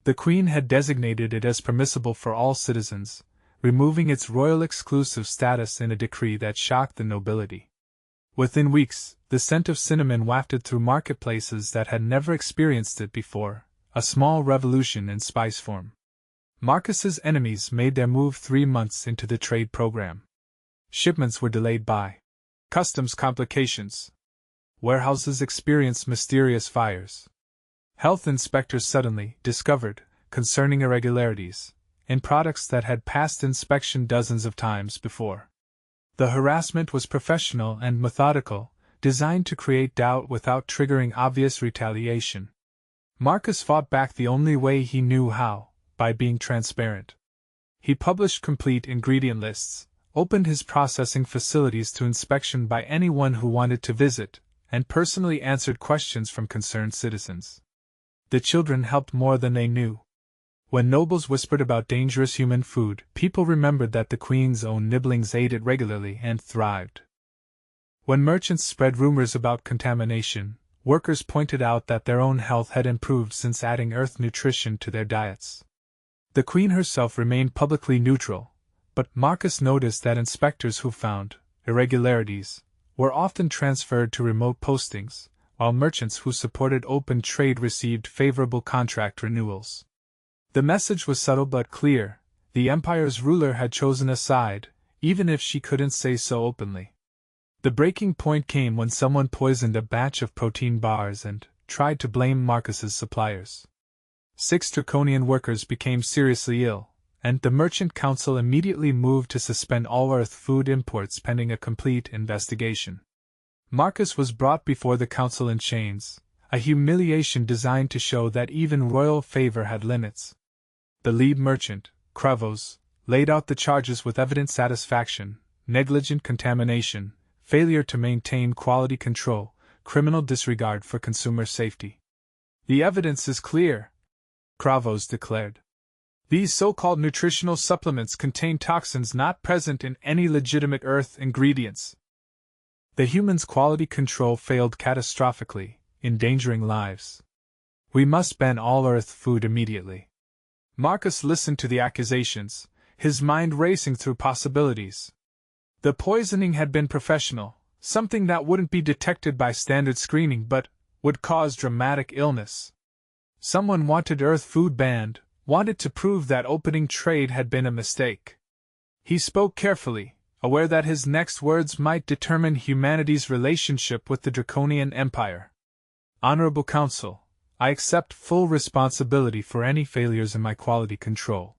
The Queen had designated it as permissible for all citizens, removing its royal exclusive status in a decree that shocked the nobility. Within weeks, the scent of cinnamon wafted through marketplaces that had never experienced it before, a small revolution in spice form. Marcus's enemies made their move 3 months into the trade program. Shipments were delayed by customs complications. Warehouses experienced mysterious fires. Health inspectors suddenly discovered concerning irregularities in products that had passed inspection dozens of times before. The harassment was professional and methodical, designed to create doubt without triggering obvious retaliation. Marcus fought back the only way he knew how, by being transparent. He published complete ingredient lists, opened his processing facilities to inspection by anyone who wanted to visit, and personally answered questions from concerned citizens. The children helped more than they knew. When nobles whispered about dangerous human food, people remembered that the Queen's own nibblings ate it regularly and thrived. When merchants spread rumors about contamination, workers pointed out that their own health had improved since adding Earth nutrition to their diets. The Queen herself remained publicly neutral, but Marcus noticed that inspectors who found irregularities were often transferred to remote postings, while merchants who supported open trade received favorable contract renewals. The message was subtle but clear: the Empire's ruler had chosen a side, even if she couldn't say so openly. The breaking point came when someone poisoned a batch of protein bars and tried to blame Marcus's suppliers. 6 draconian workers became seriously ill, and the Merchant Council immediately moved to suspend all Earth food imports pending a complete investigation. Marcus was brought before the council in chains, a humiliation designed to show that even royal favor had limits. The lead merchant, Kravos, laid out the charges with evident satisfaction: negligent contamination, failure to maintain quality control, criminal disregard for consumer safety. The evidence is clear, Kravos declared. These so-called nutritional supplements contain toxins not present in any legitimate Earth ingredients. The humans' quality control failed catastrophically, endangering lives. We must ban all Earth food immediately. Marcus listened to the accusations, his mind racing through possibilities. The poisoning had been professional, something that wouldn't be detected by standard screening but would cause dramatic illness. Someone wanted Earth food banned, wanted to prove that opening trade had been a mistake. He spoke carefully, aware that his next words might determine humanity's relationship with the Draconian Empire. Honorable Council, I accept full responsibility for any failures in my quality control.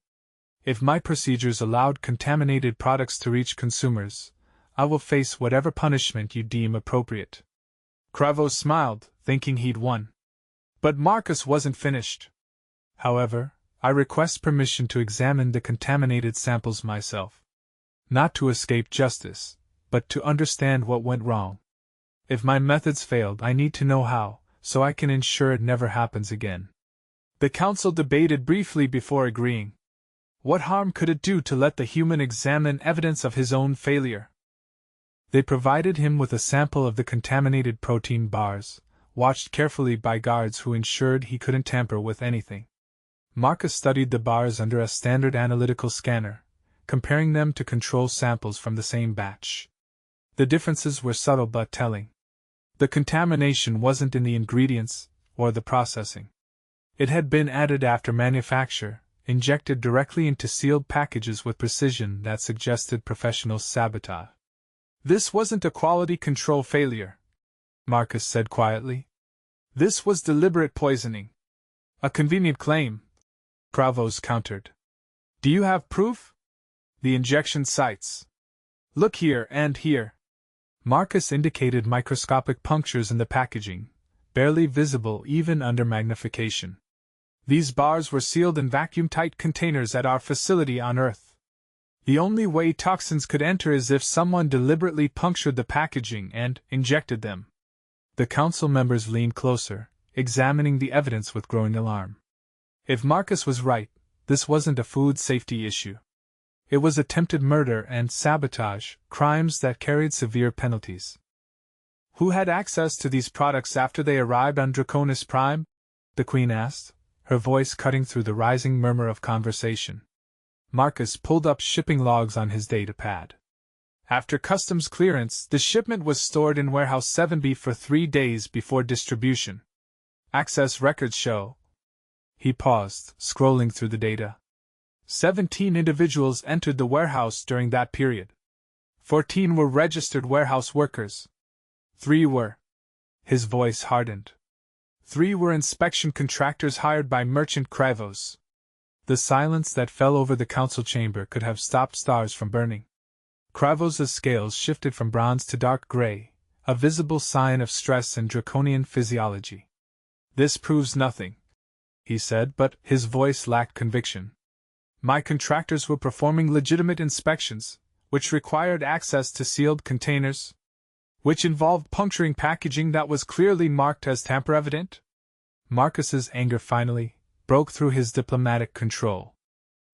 If my procedures allowed contaminated products to reach consumers, I will face whatever punishment you deem appropriate. Kravos smiled, thinking he'd won. But Marcus wasn't finished. However, I request permission to examine the contaminated samples myself. Not to escape justice, but to understand what went wrong. If my methods failed, I need to know how, so I can ensure it never happens again. The council debated briefly before agreeing. What harm could it do to let the human examine evidence of his own failure? They provided him with a sample of the contaminated protein bars, watched carefully by guards who ensured he couldn't tamper with anything. Marcus studied the bars under a standard analytical scanner, comparing them to control samples from the same batch. The differences were subtle but telling. The contamination wasn't in the ingredients or the processing. It had been added after manufacture, injected directly into sealed packages with precision that suggested professional sabotage. This wasn't a quality control failure, Marcus said quietly. This was deliberate poisoning. A convenient claim, Kravos countered. Do you have proof? The injection sites. Look here and here. Marcus indicated microscopic punctures in the packaging, barely visible even under magnification. These bars were sealed in vacuum-tight containers at our facility on Earth. The only way toxins could enter is if someone deliberately punctured the packaging and injected them. The council members leaned closer, examining the evidence with growing alarm. If Marcus was right, this wasn't a food safety issue. It was attempted murder and sabotage, crimes that carried severe penalties. Who had access to these products after they arrived on Draconis Prime? The Queen asked, her voice cutting through the rising murmur of conversation. Marcus pulled up shipping logs on his datapad. After customs clearance, the shipment was stored in Warehouse 7B for 3 days before distribution. Access records show. He paused, scrolling through the data. 17 individuals entered the warehouse during that period. 14 were registered warehouse workers. 3 were. His voice hardened. 3 were inspection contractors hired by Merchant Kravos. The silence that fell over the council chamber could have stopped stars from burning. Kravos' scales shifted from bronze to dark gray, a visible sign of stress and draconian physiology. This proves nothing, he said, but his voice lacked conviction. My contractors were performing legitimate inspections, which required access to sealed containers, which involved puncturing packaging that was clearly marked as tamper-evident. Marcus's anger finally broke through his diplomatic control.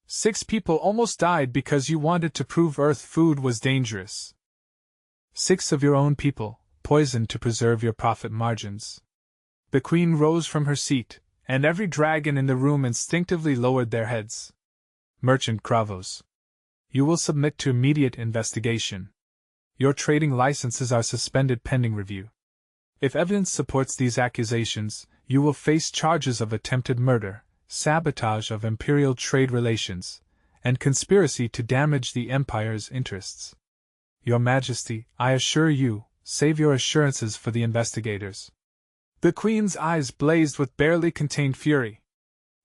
6 people almost died because you wanted to prove Earth food was dangerous. 6 of your own people, poisoned to preserve your profit margins. The Queen rose from her seat, and every dragon in the room instinctively lowered their heads. Merchant Kravos, you will submit to immediate investigation. Your trading licenses are suspended pending review. If evidence supports these accusations, you will face charges of attempted murder, sabotage of imperial trade relations, and conspiracy to damage the Empire's interests. Your Majesty, I assure you, save your assurances for the investigators. The Queen's eyes blazed with barely contained fury.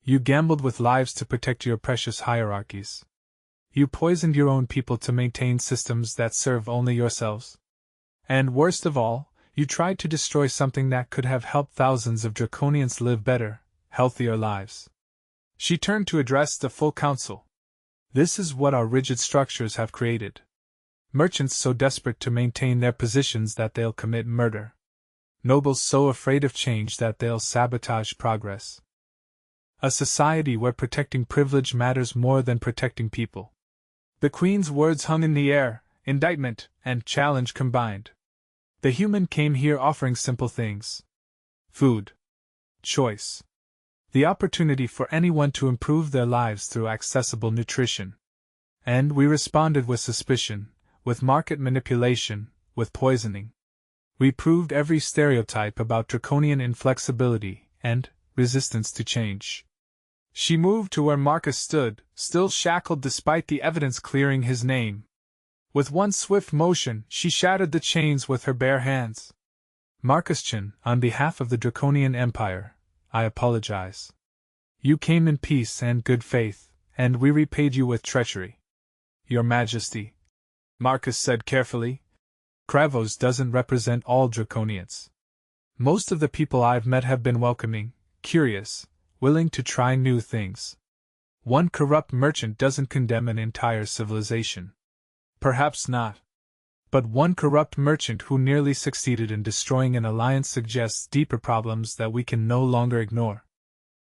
You gambled with lives to protect your precious hierarchies. You poisoned your own people to maintain systems that serve only yourselves. And worst of all, you tried to destroy something that could have helped thousands of Draconians live better, healthier lives. She turned to address the full council. This is what our rigid structures have created. Merchants so desperate to maintain their positions that they'll commit murder. Nobles so afraid of change that they'll sabotage progress. A society where protecting privilege matters more than protecting people. The Queen's words hung in the air, indictment and challenge combined. The human came here offering simple things. Food. Choice. The opportunity for anyone to improve their lives through accessible nutrition. And we responded with suspicion, with market manipulation, with poisoning. We proved every stereotype about draconian inflexibility and resistance to change. She moved to where Marcus stood, still shackled despite the evidence clearing his name. With one swift motion, she shattered the chains with her bare hands. Marcuschan, on behalf of the Draconian Empire, I apologize. You came in peace and good faith, and we repaid you with treachery. Your Majesty, Marcus said carefully, Kravos doesn't represent all Draconians. Most of the people I've met have been welcoming, curious, willing to try new things. One corrupt merchant doesn't condemn an entire civilization. Perhaps not. But one corrupt merchant who nearly succeeded in destroying an alliance suggests deeper problems that we can no longer ignore.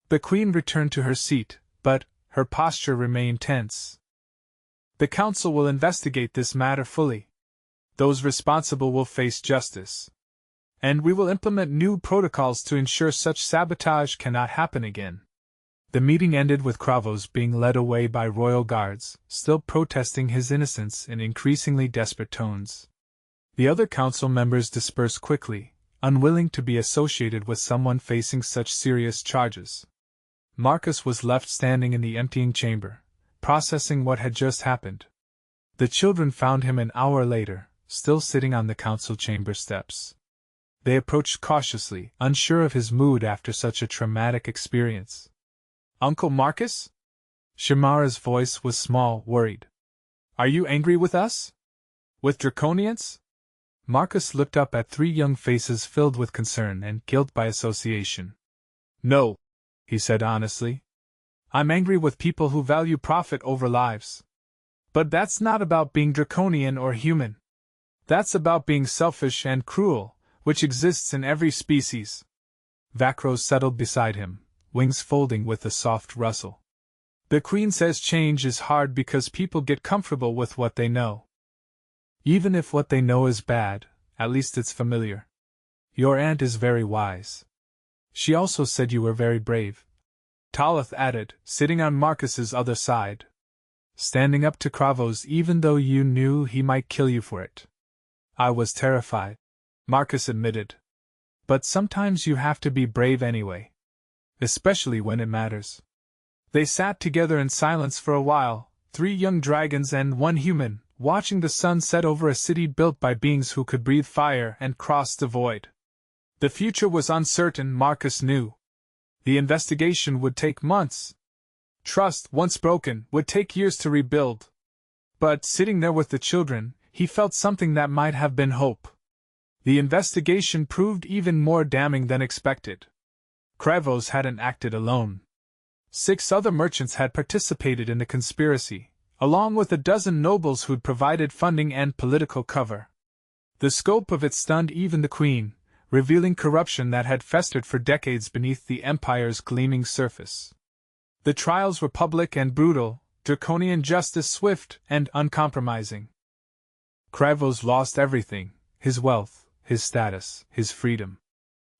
The Queen returned to her seat, but her posture remained tense. "The Council will investigate this matter fully. Those responsible will face justice. And we will implement new protocols to ensure such sabotage cannot happen again." The meeting ended with Kravos being led away by royal guards, still protesting his innocence in increasingly desperate tones. The other council members dispersed quickly, unwilling to be associated with someone facing such serious charges. Marcus was left standing in the emptying chamber, processing what had just happened. The children found him an hour later, still sitting on the council chamber steps. They approached cautiously, unsure of his mood after such a traumatic experience. "Uncle Marcus?" Shamara's voice was small, worried. "Are you angry with us? With Draconians?" Marcus looked up at three young faces filled with concern and guilt by association. "No," he said honestly. "I'm angry with people who value profit over lives. But that's not about being draconian or human. That's about being selfish and cruel, which exists in every species." Vakros settled beside him, wings folding with a soft rustle. "The Queen says change is hard because people get comfortable with what they know. Even if what they know is bad, at least it's familiar. Your aunt is very wise. She also said you were very brave," Taloth added, sitting on Marcus's other side. "Standing up to Kravos even though you knew he might kill you for it." "I was terrified," Marcus admitted. "But sometimes you have to be brave anyway. Especially when it matters." They sat together in silence for a while, three young dragons and one human, watching the sun set over a city built by beings who could breathe fire and cross the void. The future was uncertain, Marcus knew. The investigation would take months. Trust, once broken, would take years to rebuild. But, sitting there with the children, he felt something that might have been hope. The investigation proved even more damning than expected. Kravos hadn't acted alone. 6 other merchants had participated in the conspiracy, along with a dozen nobles who'd provided funding and political cover. The scope of it stunned even the Queen, revealing corruption that had festered for decades beneath the Empire's gleaming surface. The trials were public and brutal, draconian justice swift and uncompromising. Kravos lost everything: his wealth, his status, his freedom.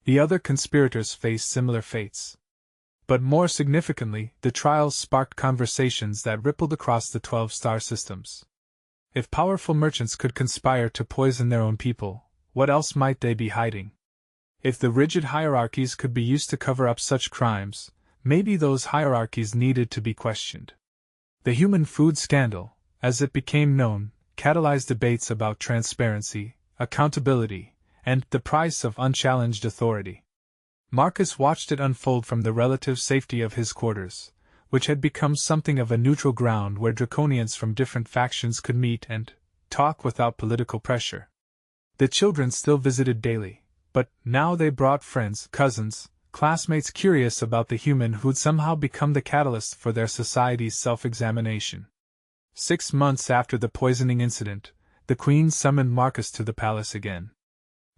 The other conspirators faced similar fates. But more significantly, the trials sparked conversations that rippled across the 12 star systems. If powerful merchants could conspire to poison their own people, what else might they be hiding? If the rigid hierarchies could be used to cover up such crimes, maybe those hierarchies needed to be questioned. The human food scandal, as it became known, catalyzed debates about transparency, accountability, and the price of unchallenged authority. Marcus watched it unfold from the relative safety of his quarters, which had become something of a neutral ground where draconians from different factions could meet and talk without political pressure. The children still visited daily, but now they brought friends, cousins, classmates curious about the human who'd somehow become the catalyst for their society's self-examination. 6 months after the poisoning incident, the Queen summoned Marcus to the palace again.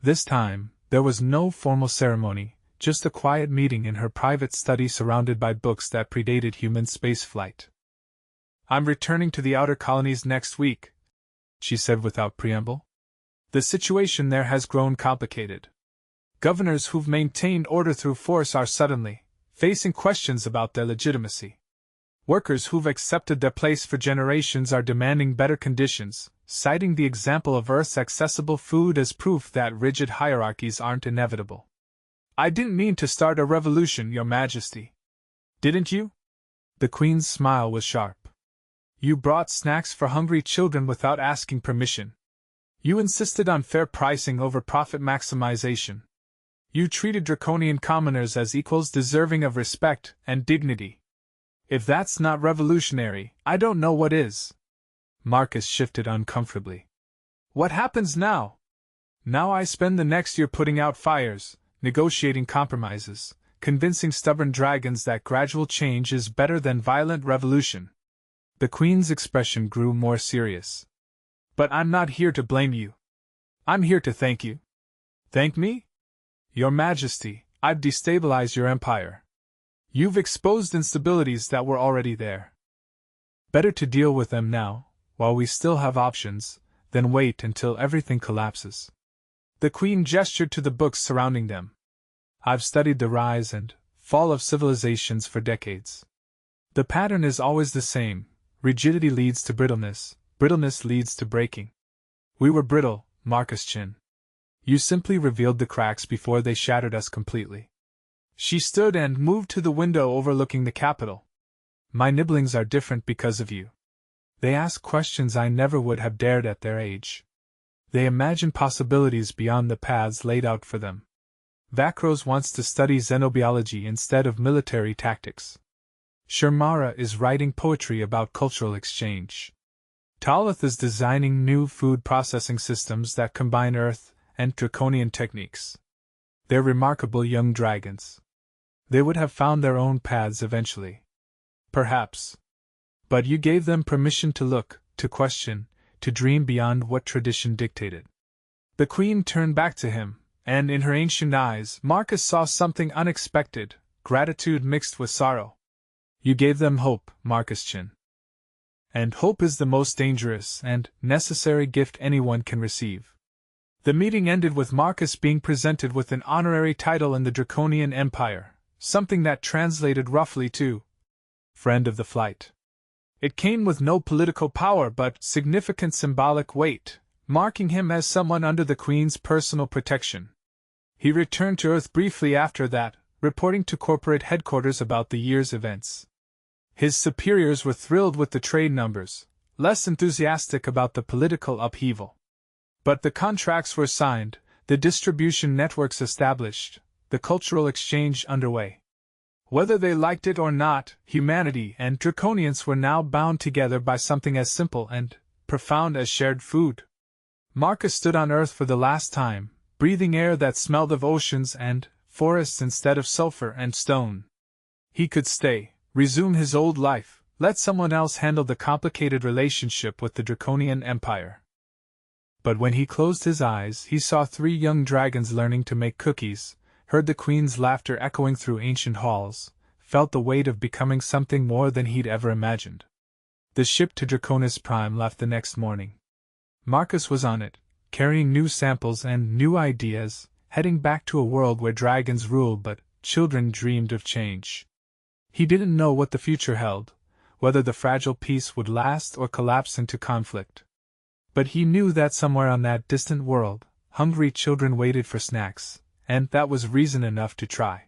This time, there was no formal ceremony, just a quiet meeting in her private study surrounded by books that predated human spaceflight. "I'm returning to the outer colonies next week," she said without preamble. "The situation there has grown complicated. Governors who've maintained order through force are suddenly facing questions about their legitimacy. Workers who've accepted their place for generations are demanding better conditions, citing the example of Earth's accessible food as proof that rigid hierarchies aren't inevitable. I didn't mean to start a revolution, Your Majesty." "Didn't you?" The Queen's smile was sharp. "You brought snacks for hungry children without asking permission. You insisted on fair pricing over profit maximization. You treated draconian commoners as equals deserving of respect and dignity. If that's not revolutionary, I don't know what is." Marcus shifted uncomfortably. "What happens now?" "Now I spend the next year putting out fires, negotiating compromises, convincing stubborn dragons that gradual change is better than violent revolution." The Queen's expression grew more serious. "But I'm not here to blame you. I'm here to thank you." "Thank me?" "Your Majesty, I've destabilized your empire. You've exposed instabilities that were already there. Better to deal with them now, while we still have options, than wait until everything collapses. The Queen gestured to the books surrounding them. I've studied the rise and fall of civilizations for decades. The pattern is always the same: rigidity leads to brittleness, brittleness leads to breaking. We were brittle, Marcus Chin. You simply revealed the cracks before they shattered us completely. She stood and moved to the window overlooking the capital. My nibblings are different because of you. They ask questions I never would have dared at their age. They imagine possibilities beyond the paths laid out for them. Vakros wants to study xenobiology instead of military tactics. Shermara is writing poetry about cultural exchange. Talith is designing new food processing systems that combine earth and draconian techniques. They're remarkable young dragons. They would have found their own paths eventually. Perhaps. But you gave them permission to look, to question, to dream beyond what tradition dictated. The Queen turned back to him, and in her ancient eyes Marcus saw something unexpected, gratitude mixed with sorrow. You gave them hope, Marcus Chin. And hope is the most dangerous and necessary gift anyone can receive. The meeting ended with Marcus being presented with an honorary title in the Draconian Empire, something that translated roughly to Friend of the Flight. It came with no political power but significant symbolic weight, marking him as someone under the Queen's personal protection. He returned to Earth briefly after that, reporting to corporate headquarters about the year's events. His superiors were thrilled with the trade numbers, less enthusiastic about the political upheaval. But the contracts were signed, the distribution networks established, the cultural exchange underway. Whether they liked it or not, humanity and Draconians were now bound together by something as simple and profound as shared food. Marcus stood on Earth for the last time, breathing air that smelled of oceans and forests instead of sulfur and stone. He could stay, resume his old life, let someone else handle the complicated relationship with the Draconian Empire. But when he closed his eyes, he saw 3 young dragons learning to make cookies, heard the Queen's laughter echoing through ancient halls, felt the weight of becoming something more than he'd ever imagined. The ship to Draconis Prime left the next morning. Marcus was on it, carrying new samples and new ideas, heading back to a world where dragons ruled but children dreamed of change. He didn't know what the future held, whether the fragile peace would last or collapse into conflict. But he knew that somewhere on that distant world, hungry children waited for snacks, and that was reason enough to try.